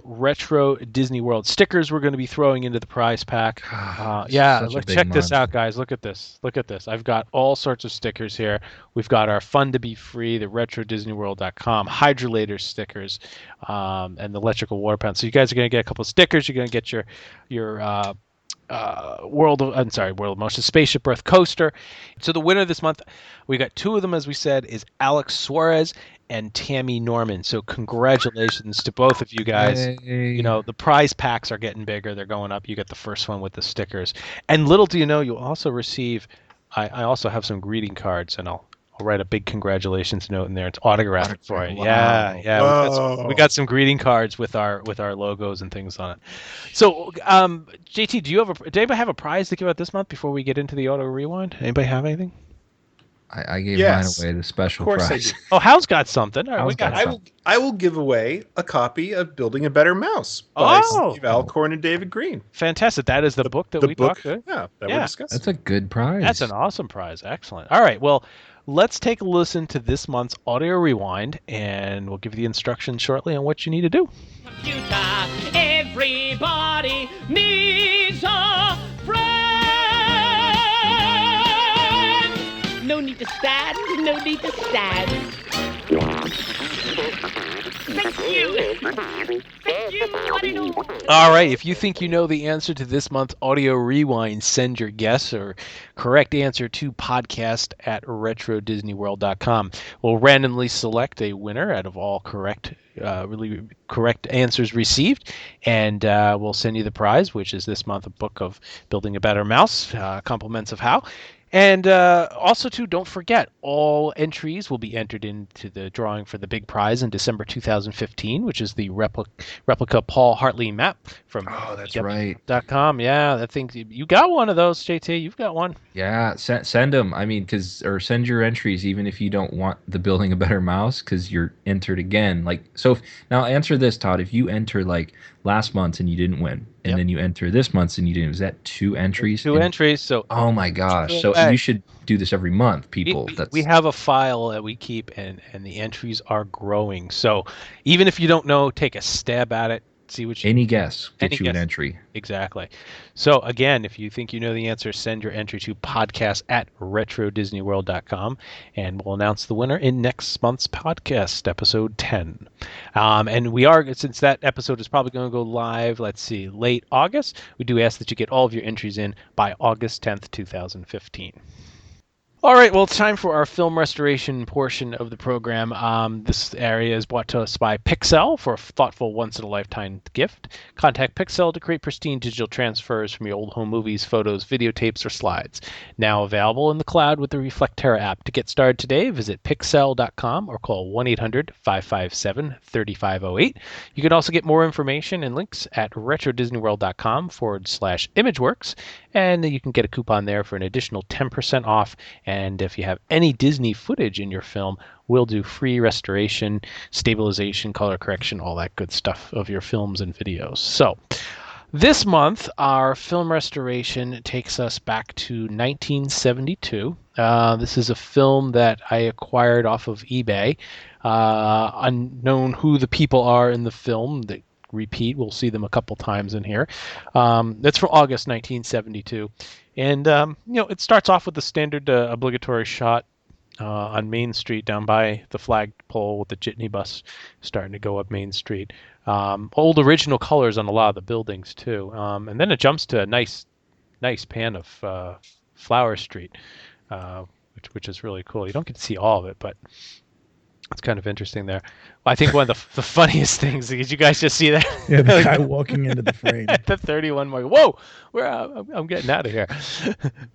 retro Disney World stickers we're going to be throwing into the prize pack. Check this out, guys. Look at this. I've got all sorts of stickers here. We've got our Fun to Be Free, the retrodisneyworld.com Hydrolator stickers, and the Electrical Water Pageant. So you guys are going to get a couple of stickers. You're going to get your World of Motion Spaceship Earth coaster. So the winner this month, we got 2 of them, as we said, is Alex Suarez and Tammy Norman. So congratulations to both of you guys. Yay. You know, the prize packs are getting bigger. They're going up. You get the first one with the stickers. And little do you know, you'll also receive, I also have some greeting cards, and I'll write a big congratulations note in there. It's autographed for you. Wow. Yeah. We got some greeting cards with our logos and things on it. So, JT, do anybody have a prize to give out this month before we get into the auto rewind? Anybody have anything? I gave mine away, the special prize. I did. Oh, Hal's got something. All right, I will give away a copy of Building a Better Mouse by Steve Alcorn and David Green. Fantastic. That is the book that we talked about. Yeah, we're discussing. That's a good prize. That's an awesome prize. Excellent. All right, well, let's take a listen to this month's audio rewind, and we'll give you the instructions shortly on what you need to do. Computer, everybody needs a friend. No need to stand, no need to stand. Thank you. Thank you. I don't know. All right, if you think you know the answer to this month's audio rewind, send your guess or correct answer to podcast at retrodisneyworld.com. We'll randomly select a winner out of all correct answers received, and we'll send you the prize, which is this month a book of Building a Better Mouse, compliments of Hal. And also, too, don't forget, all entries will be entered into the drawing for the big prize in December 2015, which is the replica Paul Hartley map from right.com. Yeah, that thing, you got one of those, JT. You've got one. Yeah, send them. I mean, or send your entries even if you don't want the Building a Better Mouse, because you're entered again. Now answer this, Todd. If you enter last month and you didn't win, and then you enter this month and you didn't, is that 2 entries? 2 entries. So oh my gosh! So you should do this every month, people. We have a file that we keep, and the entries are growing. So even if you don't know, take a stab at it. see what Any guess Any gets you an guess. entry. Exactly. So again, if you think you know the answer, send your entry to podcast@retrodisneyworld.com, and we'll announce the winner in next month's podcast, episode 10. And we are, since that episode is probably going to go live, let's see, late August, we do ask that you get all of your entries in by August 10th, 2015. All right, well, it's time for our film restoration portion of the program. This area is brought to us by Pixel for a thoughtful once-in-a-lifetime gift. Contact Pixel to create pristine digital transfers from your old home movies, photos, videotapes, or slides. Now available in the cloud with the Reflectera app. To get started today, visit pixel.com or call 1-800-557-3508. You can also get more information and links at retrodisneyworld.com/imageworks, and you can get a coupon there for an additional 10% off. And if you have any Disney footage in your film, we'll do free restoration, stabilization, color correction, all that good stuff of your films and videos. So this month, our film restoration takes us back to 1972. This is a film that I acquired off of eBay. Unknown who the people are in the film. They repeat. We'll see them a couple times in here. That's from August 1972. And, it starts off with the standard obligatory shot on Main Street down by the flagpole with the jitney bus starting to go up Main Street. Old original colors on a lot of the buildings, too. And then it jumps to a nice pan of Flower Street, which is really cool. You don't get to see all of it, but it's kind of interesting there. I think one of the funniest things, did you guys just see that? Yeah, the guy walking into the frame. At the 31 mark. Whoa, I'm getting out of here.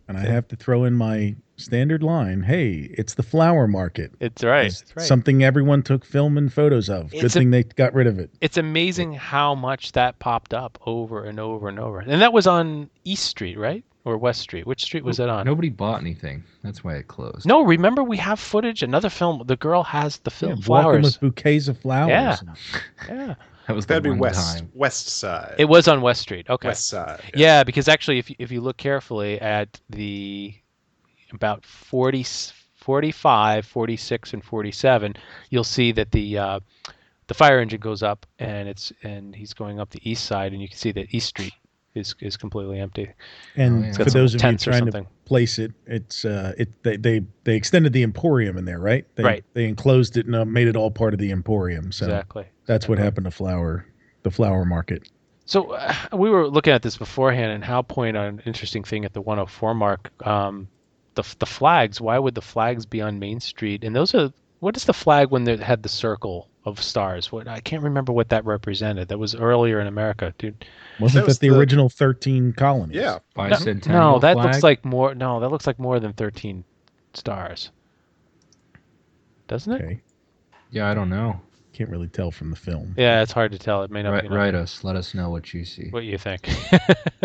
And I have to throw in my standard line. Hey, it's the flower market. It's right. It's That's right. something everyone took film and photos of. Good thing they got rid of it. It's amazing how much that popped up over and over and over. And that was on East Street, right? Or West Street? Which street was that on? Nobody bought anything. That's why it closed. No, remember we have footage. Another film. The girl has the film. Walking Flowers. with bouquets of flowers. Yeah. Yeah. That was That'd the be one West time. West Side. It was on West Street. Okay. West Side. Yeah, because actually, if you look carefully at the about 45, 46, and 47, you'll see that the fire engine goes up, and he's going up the east side, and you can see that East Street is completely empty. And for those of you tents or trying to something. place it, they extended the Emporium in there, right? Right. They enclosed it and made it all part of the Emporium. So Exactly. that's what happened to the flower market. So we were looking at this beforehand, and Hal pointed out an interesting thing at the 104 mark. The flags. Why would the flags be on Main Street? And what is the flag when they had the circle of stars? I can't remember what that represented. That was earlier in America, dude. Wasn't that the original 13 colonies? Yeah. Bicentennial that flag? looks like more. No, that looks like more than 13 stars. Doesn't it? Okay. Yeah, I don't know. Can't really tell from the film. Yeah, it's hard to tell. It may not be. Write us. Let us know what you see. What you think?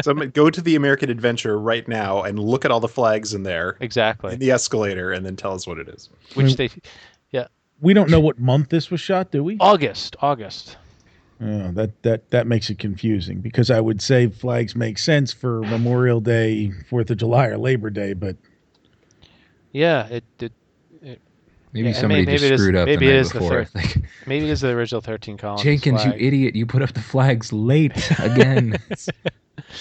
So go to the American Adventure right now and look at all the flags in there. Exactly. In the escalator, and then tell us what it is. We don't know what month this was shot, do we? August. Oh, that makes it confusing, because I would say flags make sense for Memorial Day, 4th of July, or Labor Day, but Yeah, it Maybe somebody just screwed up the night before. Maybe it is the original 13 colonies. Jenkins, flag. you idiot! You put up the flags late again.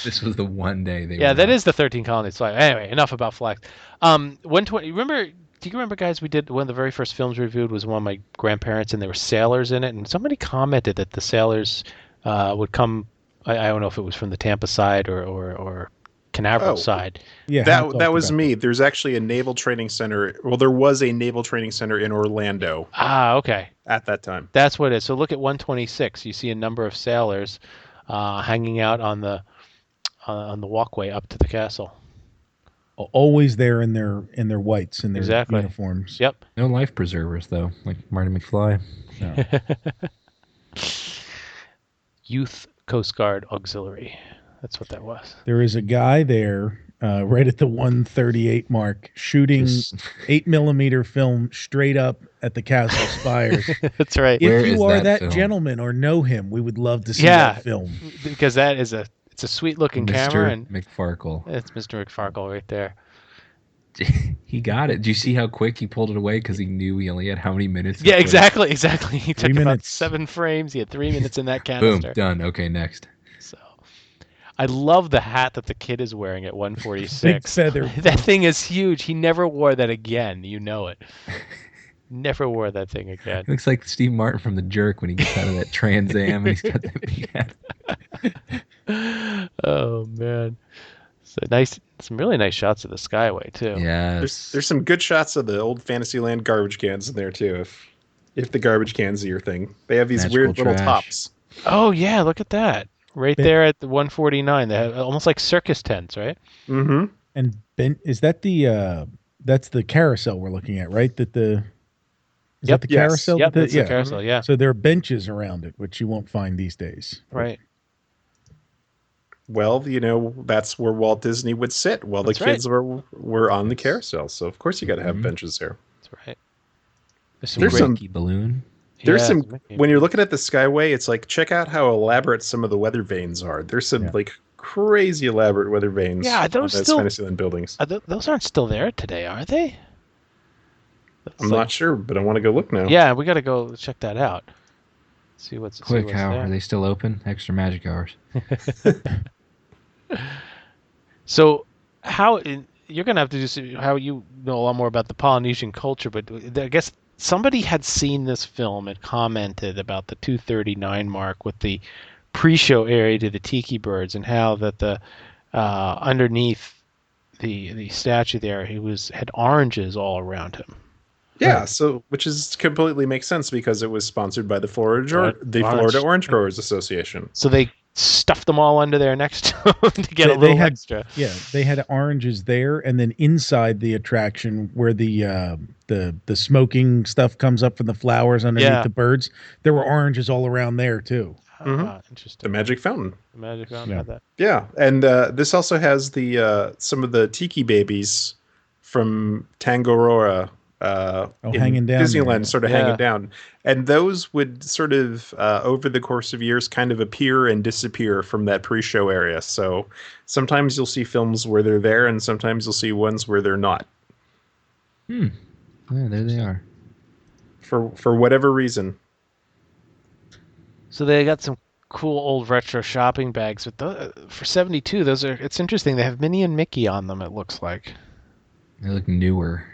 This was the one day they. Yeah, were that out. is the 13 colonies flag. Anyway, enough about flags. 120. Do you remember, guys? We did one of the very first films we reviewed was one of my grandparents, and there were sailors in it, and somebody commented that the sailors would come. I don't know if it was from the Tampa side or Canaveral side. yeah, That was me. There's actually a naval training center. Well, there was a naval training center in Orlando. Okay. At that time. That's what it is. So look at 126. You see a number of sailors hanging out on the walkway up to the castle. Always there in their whites, in their Exactly. uniforms. Yep. No life preservers though, like Marty McFly. No. Youth Coast Guard Auxiliary. That's what that was. There is a guy there right at the 138 mark shooting 8mm film straight up at the castle spires. That's right. Where If is you are that film? gentleman or know him, we would love to see Yeah. that film. Because it's a sweet looking camera, and Mr. McFarkle. it's Mr. McFarkle right there. He got it. Do you see how quick he pulled it away? Because he knew he only had how many minutes? Yeah, exactly. He took 3 about minutes. 7 frames. He had 3 minutes in that Boom, canister. done. Okay, next. So, I love the hat that the kid is wearing at 146. Big feather. That thing is huge. He never wore that again. You know it. Never wore that thing again. It looks like Steve Martin from The Jerk when he gets out of that Trans Am and he's got that big hat. Oh man, so nice. Some really nice shots of the Skyway too. Yeah. There's some good shots of the old Fantasyland garbage cans in there too. If the garbage cans are your thing, they have these Magical weird little trash. tops. Oh yeah, look at that. Right there at the 149. They have almost like circus tents, right? Mm-hmm. And Ben, is that that's the carousel we're looking at, right? That the Yep. that the Yes. carousel? Yep, That that's the carousel. Yeah. So there are benches around it, which you won't find these days. Right. Well, that's where Walt Disney would sit while That's the right. kids were on the carousel. So of course you got to have benches there. That's right. There's great- some- Mickey balloon. There's Yeah, some Mickey. when you're looking at the Skyway, it's like check out how elaborate some of the weather vanes are. There's some like crazy elaborate weather vanes. Yeah, on those those still- Fantasyland buildings. Those aren't still there today, are they? I'm not sure, but I want to go look now. Yeah, we got to go check that out. See what's Quick, see what's how there. are they still open? Extra magic hours. So, you're gonna have to do how you know a lot more about the Polynesian culture, but I guess somebody had seen this film and commented about the 239 mark with the pre-show area to the Tiki Birds and how that the underneath the statue there had oranges all around him. Yeah, so which is completely makes sense because it was sponsored by the Florida Orange Growers Association. So they stuffed them all under there next to him to get a little had, extra. Yeah, they had oranges there, and then inside the attraction where the smoking stuff comes up from the flowers underneath the birds, there were oranges all around there too. Interesting. The Magic Fountain. The Magic Fountain had that. Yeah, and this also has the some of the tiki babies from Tangaroa in hanging down Disneyland, there. sort of hanging down. And those would sort of, over the course of years, kind of appear and disappear from that pre-show area. So sometimes you'll see films where they're there, and sometimes you'll see ones where they're not. Yeah, there they are. For whatever reason. So they got some cool old retro shopping bags, but for 72, it's interesting. They have Minnie and Mickey on them. It looks like, They look newer.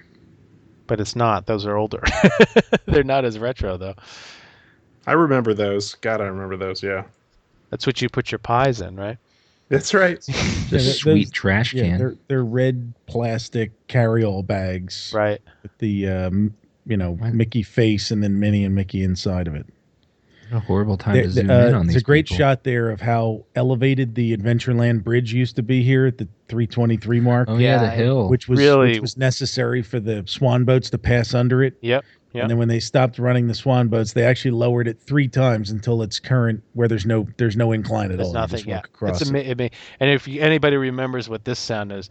but it's not. Those are older. They're not as retro though. I remember those. God, I remember those, yeah. That's what you put your pies in, right? That's right. The sweet trash can. Yeah, they're red plastic carry-all bags, Right. with the Mickey face and then Minnie and Mickey inside of it. What a horrible time to zoom in on these It's a great people. shot there of how elevated the Adventureland Bridge used to be here at the 323 mark. Oh yeah, the hill. which was Really- necessary for the swan boats to pass under it. Yep. And then when they stopped running the swan boats, they actually lowered it 3 times until its current, where there's no incline at There's all. You nothing. just Yeah. walk across It's it. and if anybody remembers what this sound is,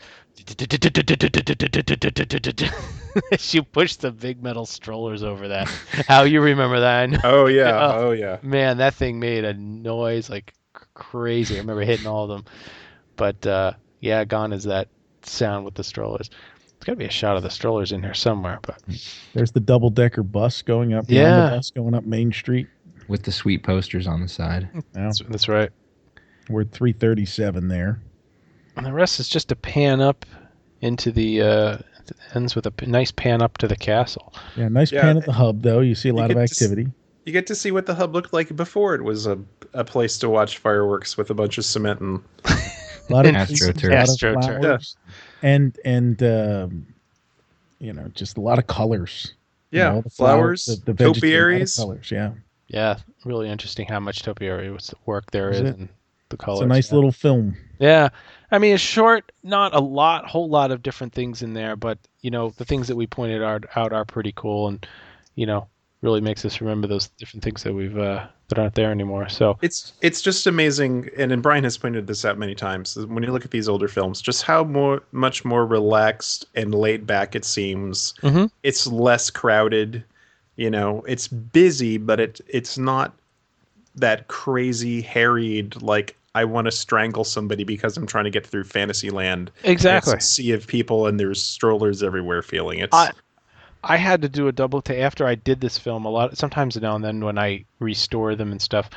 she pushed the big metal strollers over that. How you remember that? Oh, yeah. Oh, yeah. Man, that thing made a noise like crazy. I remember hitting all of them. But yeah, gone is that sound with the strollers. There's got to be a shot of the strollers in here somewhere. But There's the double-decker bus going up. The Yeah. omnibus going up Main Street. With the sweet posters on the side. Now, that's right. we're at 337 there. And the rest is just a pan up into the it ends with a nice pan up to the castle. Yeah, nice Yeah, pan at the hub, though. You see a lot of get to activity. You get to see what the hub looked like before it was a place to watch fireworks with a bunch of cement and A lot of AstroTurf. a lot of AstroTurf. flowers. And just a lot of colors. yeah, all the flowers, the vegetation, a lot of topiaries. colors. Yeah, Yeah, really interesting how much topiary work there is Is it? and the colors. it's a nice yeah. little film. Yeah, I mean, it's short, not a whole lot of different things in there, but the things that we pointed out are pretty cool, and really makes us remember those different things that we've that aren't there anymore. So It's just amazing, and Brian has pointed this out many times. When you look at these older films, just how much more relaxed and laid back it seems. Mhm. It's less crowded. It's busy, but it's not that crazy, harried like I want to strangle somebody because I'm trying to get through Fantasyland. Exactly. It's a sea of people and there's strollers everywhere feeling it. I had to do a double take after I did this film. Sometimes now and then when I restore them and stuff,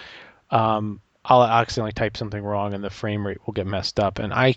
I'll accidentally type something wrong and the frame rate will get messed up. And I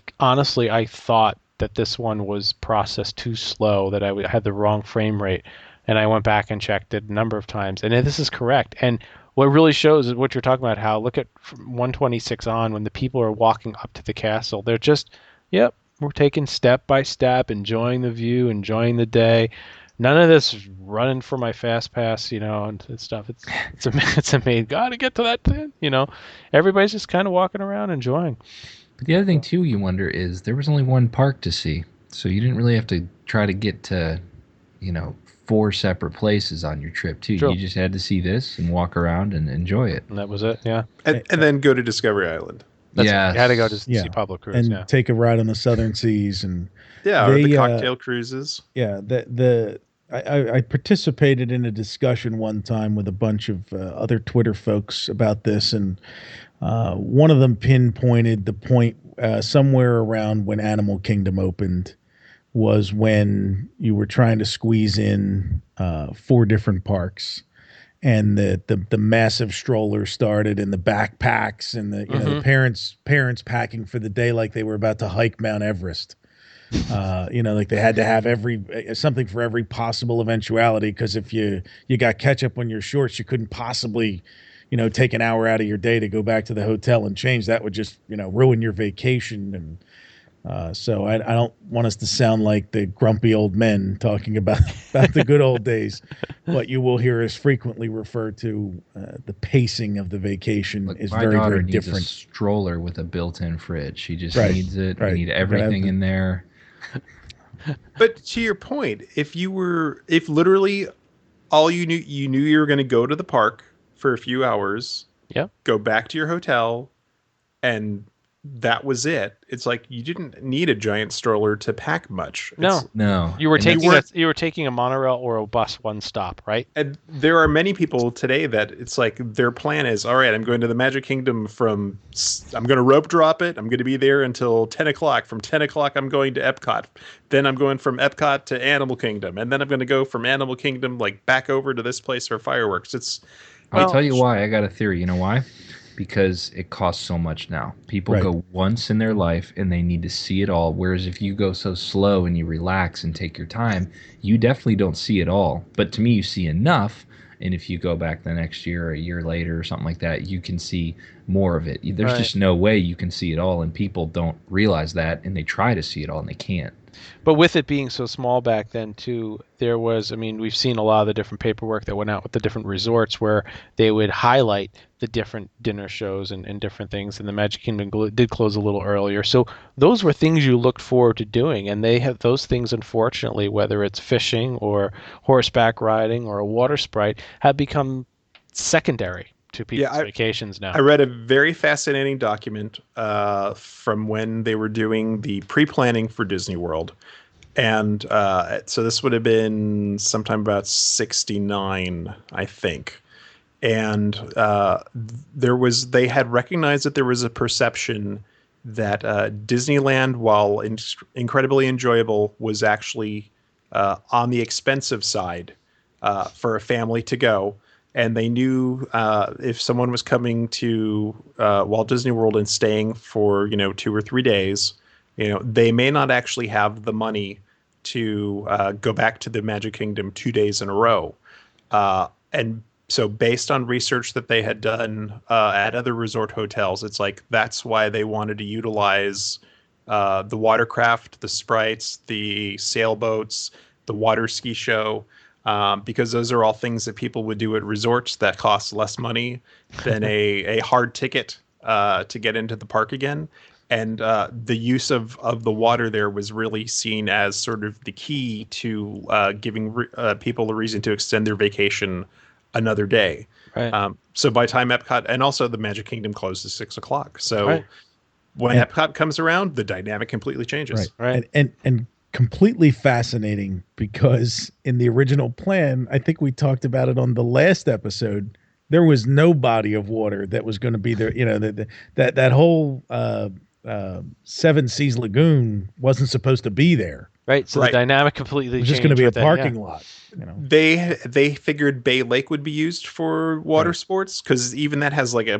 thought that this one was processed too slow, that I had the wrong frame rate. And I went back and checked it a number of times. And this is correct. And what really shows is what you're talking about, how look at from 126 on when the people are walking up to the castle. They're just, yep, we're taking step by step, enjoying the view, enjoying the day. None of this running for my fast pass, and stuff. It's amazing. Got to get to that thing, Everybody's just kind of walking around enjoying. But the other thing too, you wonder, is there was only one park to see, so you didn't really have to try to get to, 4 separate places on your trip too. True. You just had to see this and walk around and enjoy it. And that was it. Yeah. And then go to Discovery Island. Yeah, you had to go to see public cruise and take a ride on the Southern Seas or the cocktail cruises. Yeah, I participated in a discussion one time with a bunch of other Twitter folks about this, and one of them pinpointed the point somewhere around when Animal Kingdom opened was when you were trying to squeeze in 4 different parks, and the massive strollers started, and the backpacks, and the parents packing for the day like they were about to hike Mount Everest. Like they had to have something for every possible eventuality, because if you got ketchup on your shorts, you couldn't possibly, take an hour out of your day to go back to the hotel and change. That would just, ruin your vacation. And so I don't want us to sound like the grumpy old men talking about the good old days, but you will hear us frequently refer to the pacing of the vacation is very, very different. My daughter needs a stroller with a built-in fridge. She just Right. needs it. Right. We need everything in there. But to your point, if literally all you knew you were going to go to the park for a few hours, go back to your hotel, and that was it. It's like you didn't need a giant stroller to pack much. No. You were taking a monorail or a bus one stop, right? And there are many people today that it's like their plan is, all right, I'm going to the Magic Kingdom I'm going to rope drop it. I'm going to be there until 10 o'clock. From 10 o'clock, I'm going to Epcot. Then I'm going from Epcot to Animal Kingdom. And then I'm going to go from Animal Kingdom back over to this place for fireworks. I'll tell you why. I got a theory. You know why? Because it costs so much now. People go once in their life and they need to see it all. Whereas if you go so slow and you relax and take your time, you definitely don't see it all. But to me, you see enough. And if you go back the next year or a year later or something like that, you can see more of it. There's just no way you can see it all. And people don't realize that, and they try to see it all and they can't. But with it being so small back then too, we've seen a lot of the different paperwork that went out with the different resorts where they would highlight the different dinner shows and different things. And the Magic Kingdom did close a little earlier. So those were things you looked forward to doing. And they have those things, unfortunately, whether it's fishing or horseback riding or a water sprite, have become secondary to people's vacations now. I read a very fascinating document from when they were doing the pre-planning for Disney World. And so this would have been sometime about 1969, I think. And they had recognized that there was a perception that Disneyland, while incredibly enjoyable, was actually on the expensive side for a family to go. And they knew if someone was coming to Walt Disney World and staying for 2 or 3 days, they may not actually have the money to go back to the Magic Kingdom 2 days in a row. And so based on research that they had done at other resort hotels, it's like that's why they wanted to utilize the watercraft, the sprites, the sailboats, the water ski show. Because those are all things that people would do at resorts that cost less money than a hard ticket to get into the park again. And the use of the water there was really seen as sort of the key to giving people a reason to extend their vacation another day. Right. So by time Epcot, and also the Magic Kingdom closed at 6 o'clock. So when Epcot comes around, the dynamic completely changes. Right. And completely fascinating, because in the original plan, I think we talked about it on the last episode, there was no body of water that was going to be there. You know, that whole Seven Seas Lagoon wasn't supposed to be there. Right. So the dynamic completely It was changed. just going to be a with that, parking lot. You know, They figured Bay Lake would be used for water sports, because even that has like a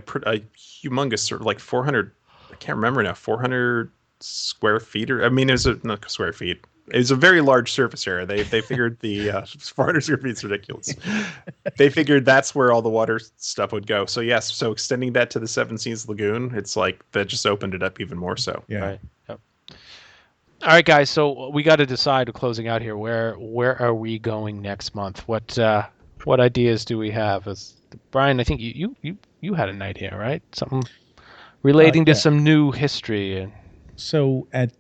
humongous sort of like 400. I can't remember now. 400 square feet, or I mean, not square feet. It's a very large surface area. They figured the 400 square feet is ridiculous. They figured that's where all the water stuff would go. So yes, so extending that to the Seven Seas Lagoon, it's like that just opened it up even more so. Yeah. Right. Yep. All right, guys. So we got to decide. Closing out here, where are we going next month? What ideas do we have? Brian, I think you had an idea, right? Something relating to some new history. So at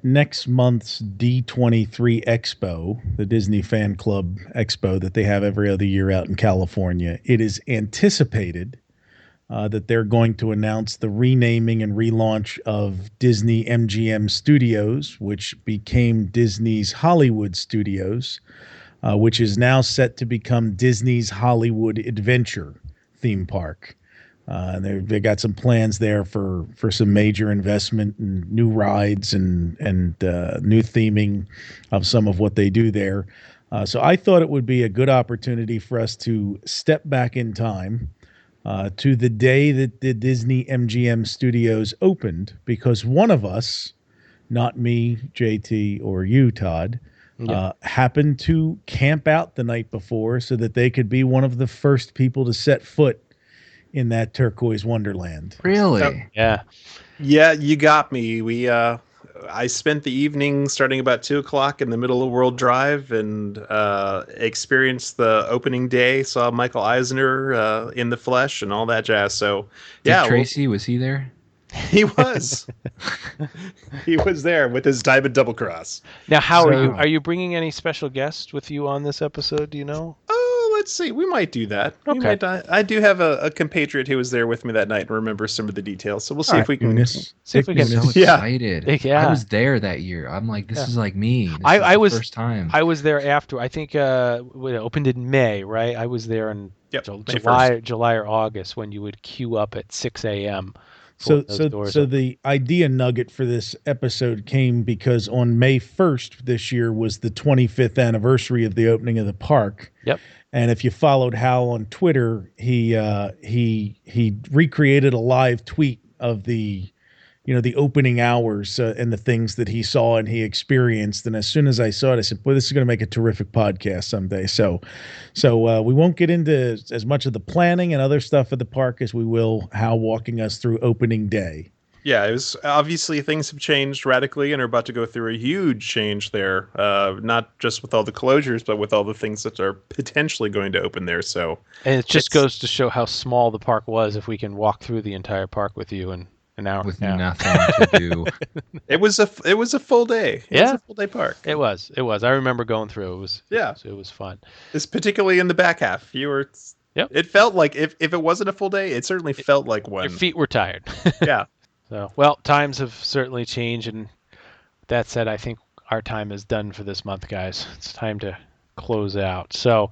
next month's D23 Expo, the Disney Fan Club Expo that they have every other year out in California, it is anticipated that they're going to announce the renaming and relaunch of Disney MGM Studios, which became Disney's Hollywood Studios, which is now set to become Disney's Hollywood Adventure theme park. They got some plans there for some major investment and new rides and new theming of some of what they do there. So I thought it would be a good opportunity for us to step back in time to the day that the Disney MGM Studios opened, because one of us, not me, JT, or you, Todd, happened to camp out the night before so that they could be one of the first people to set foot in that turquoise wonderland. Really? Yeah. Yeah, you got me. I spent the evening starting about 2:00 in the middle of World Drive and experienced the opening day. Saw Michael Eisner in the flesh and all that jazz. So, yeah, Tracy, was he there? He was. He was there with his diamond double cross. Now, how are you bringing any special guests with you on this episode? Do you know? Let's see. We might do that. Okay. I do have a compatriot who was there with me that night and remembers some of the details. So we'll see if we can. I'm so excited. Yeah. I was there that year. I'm like, this is like me. This I is was the first time. I was there after. I think it opened in May, right? I was there in July or August when you would queue up at 6 a.m. So the idea nugget for this episode came because on May 1st this year was the 25th anniversary of the opening of the park. Yep. And if you followed Hal on Twitter, he recreated a live tweet of the opening hours and the things that he saw and he experienced. And as soon as I saw it, I said, "Boy, this is going to make a terrific podcast someday." So we won't get into as much of the planning and other stuff at the park as we will Hal walking us through opening day. Yeah, it was obviously things have changed radically and are about to go through a huge change there. Not just with all the closures, but with all the things that are potentially going to open there. So, and it just goes to show how small the park was. If we can walk through the entire park with you in an hour, with nothing to do. It was a full day. It was a full day park. It was. I remember going through. It was fun. It's particularly in the back half. You were. Yep. It felt like if it wasn't a full day, it certainly felt like one. Your feet were tired. Yeah. So, well, times have certainly changed, and that said, I think our time is done for this month, guys. It's time to close out. So,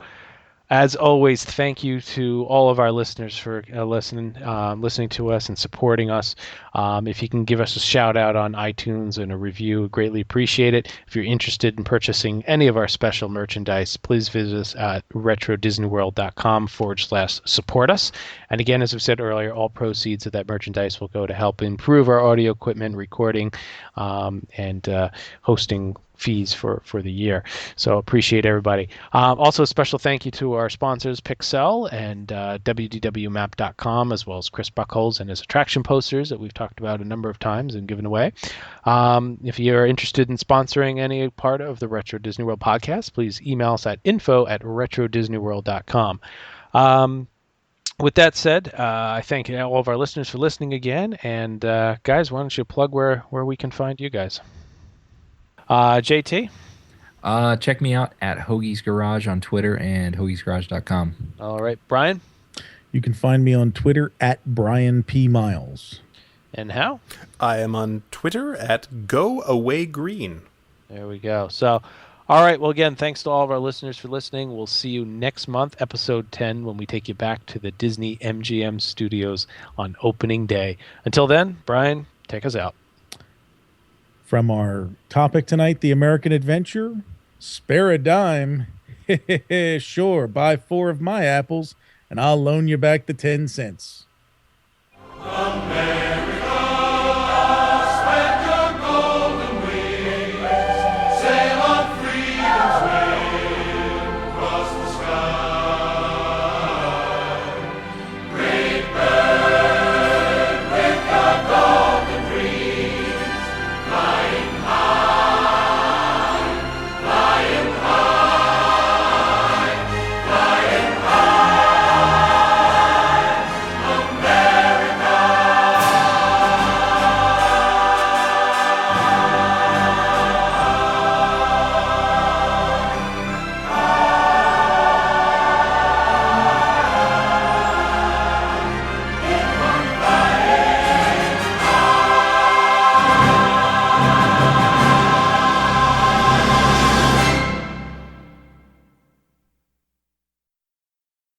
as always, thank you to all of our listeners for listening to us and supporting us. If you can give us a shout out on iTunes and a review, greatly appreciate it. If you're interested in purchasing any of our special merchandise, please visit us at retrodisneyworld.com/support us. And again, as we said earlier, all proceeds of that merchandise will go to help improve our audio equipment, recording, and hosting fees for the year. So appreciate everybody. Also a special thank you to our sponsors Pixel and wdwmap.com, as well as Chris Buckholz and his attraction posters that we've talked about a number of times and given away. If you're interested in sponsoring any part of the Retro Disney World podcast, please email us at info@retrodisneyworld.com. With that said, I thank all of our listeners for listening again. And guys, why don't you plug where we can find you guys? JT? Check me out at Hoagie's Garage on Twitter and hoagiesgarage.com. All right. Brian? You can find me on Twitter at Brian P. Miles. And Hal? I am on Twitter at GoAwayGreen. There we go. So, All right. Well, again, thanks to all of our listeners for listening. We'll see you next month, episode 10, when we take you back to the Disney MGM studios on opening day. Until then, Brian, take us out. From our topic tonight, the American Adventure, spare a dime. Sure, buy 4 of my apples, and I'll loan you back the 10 cents.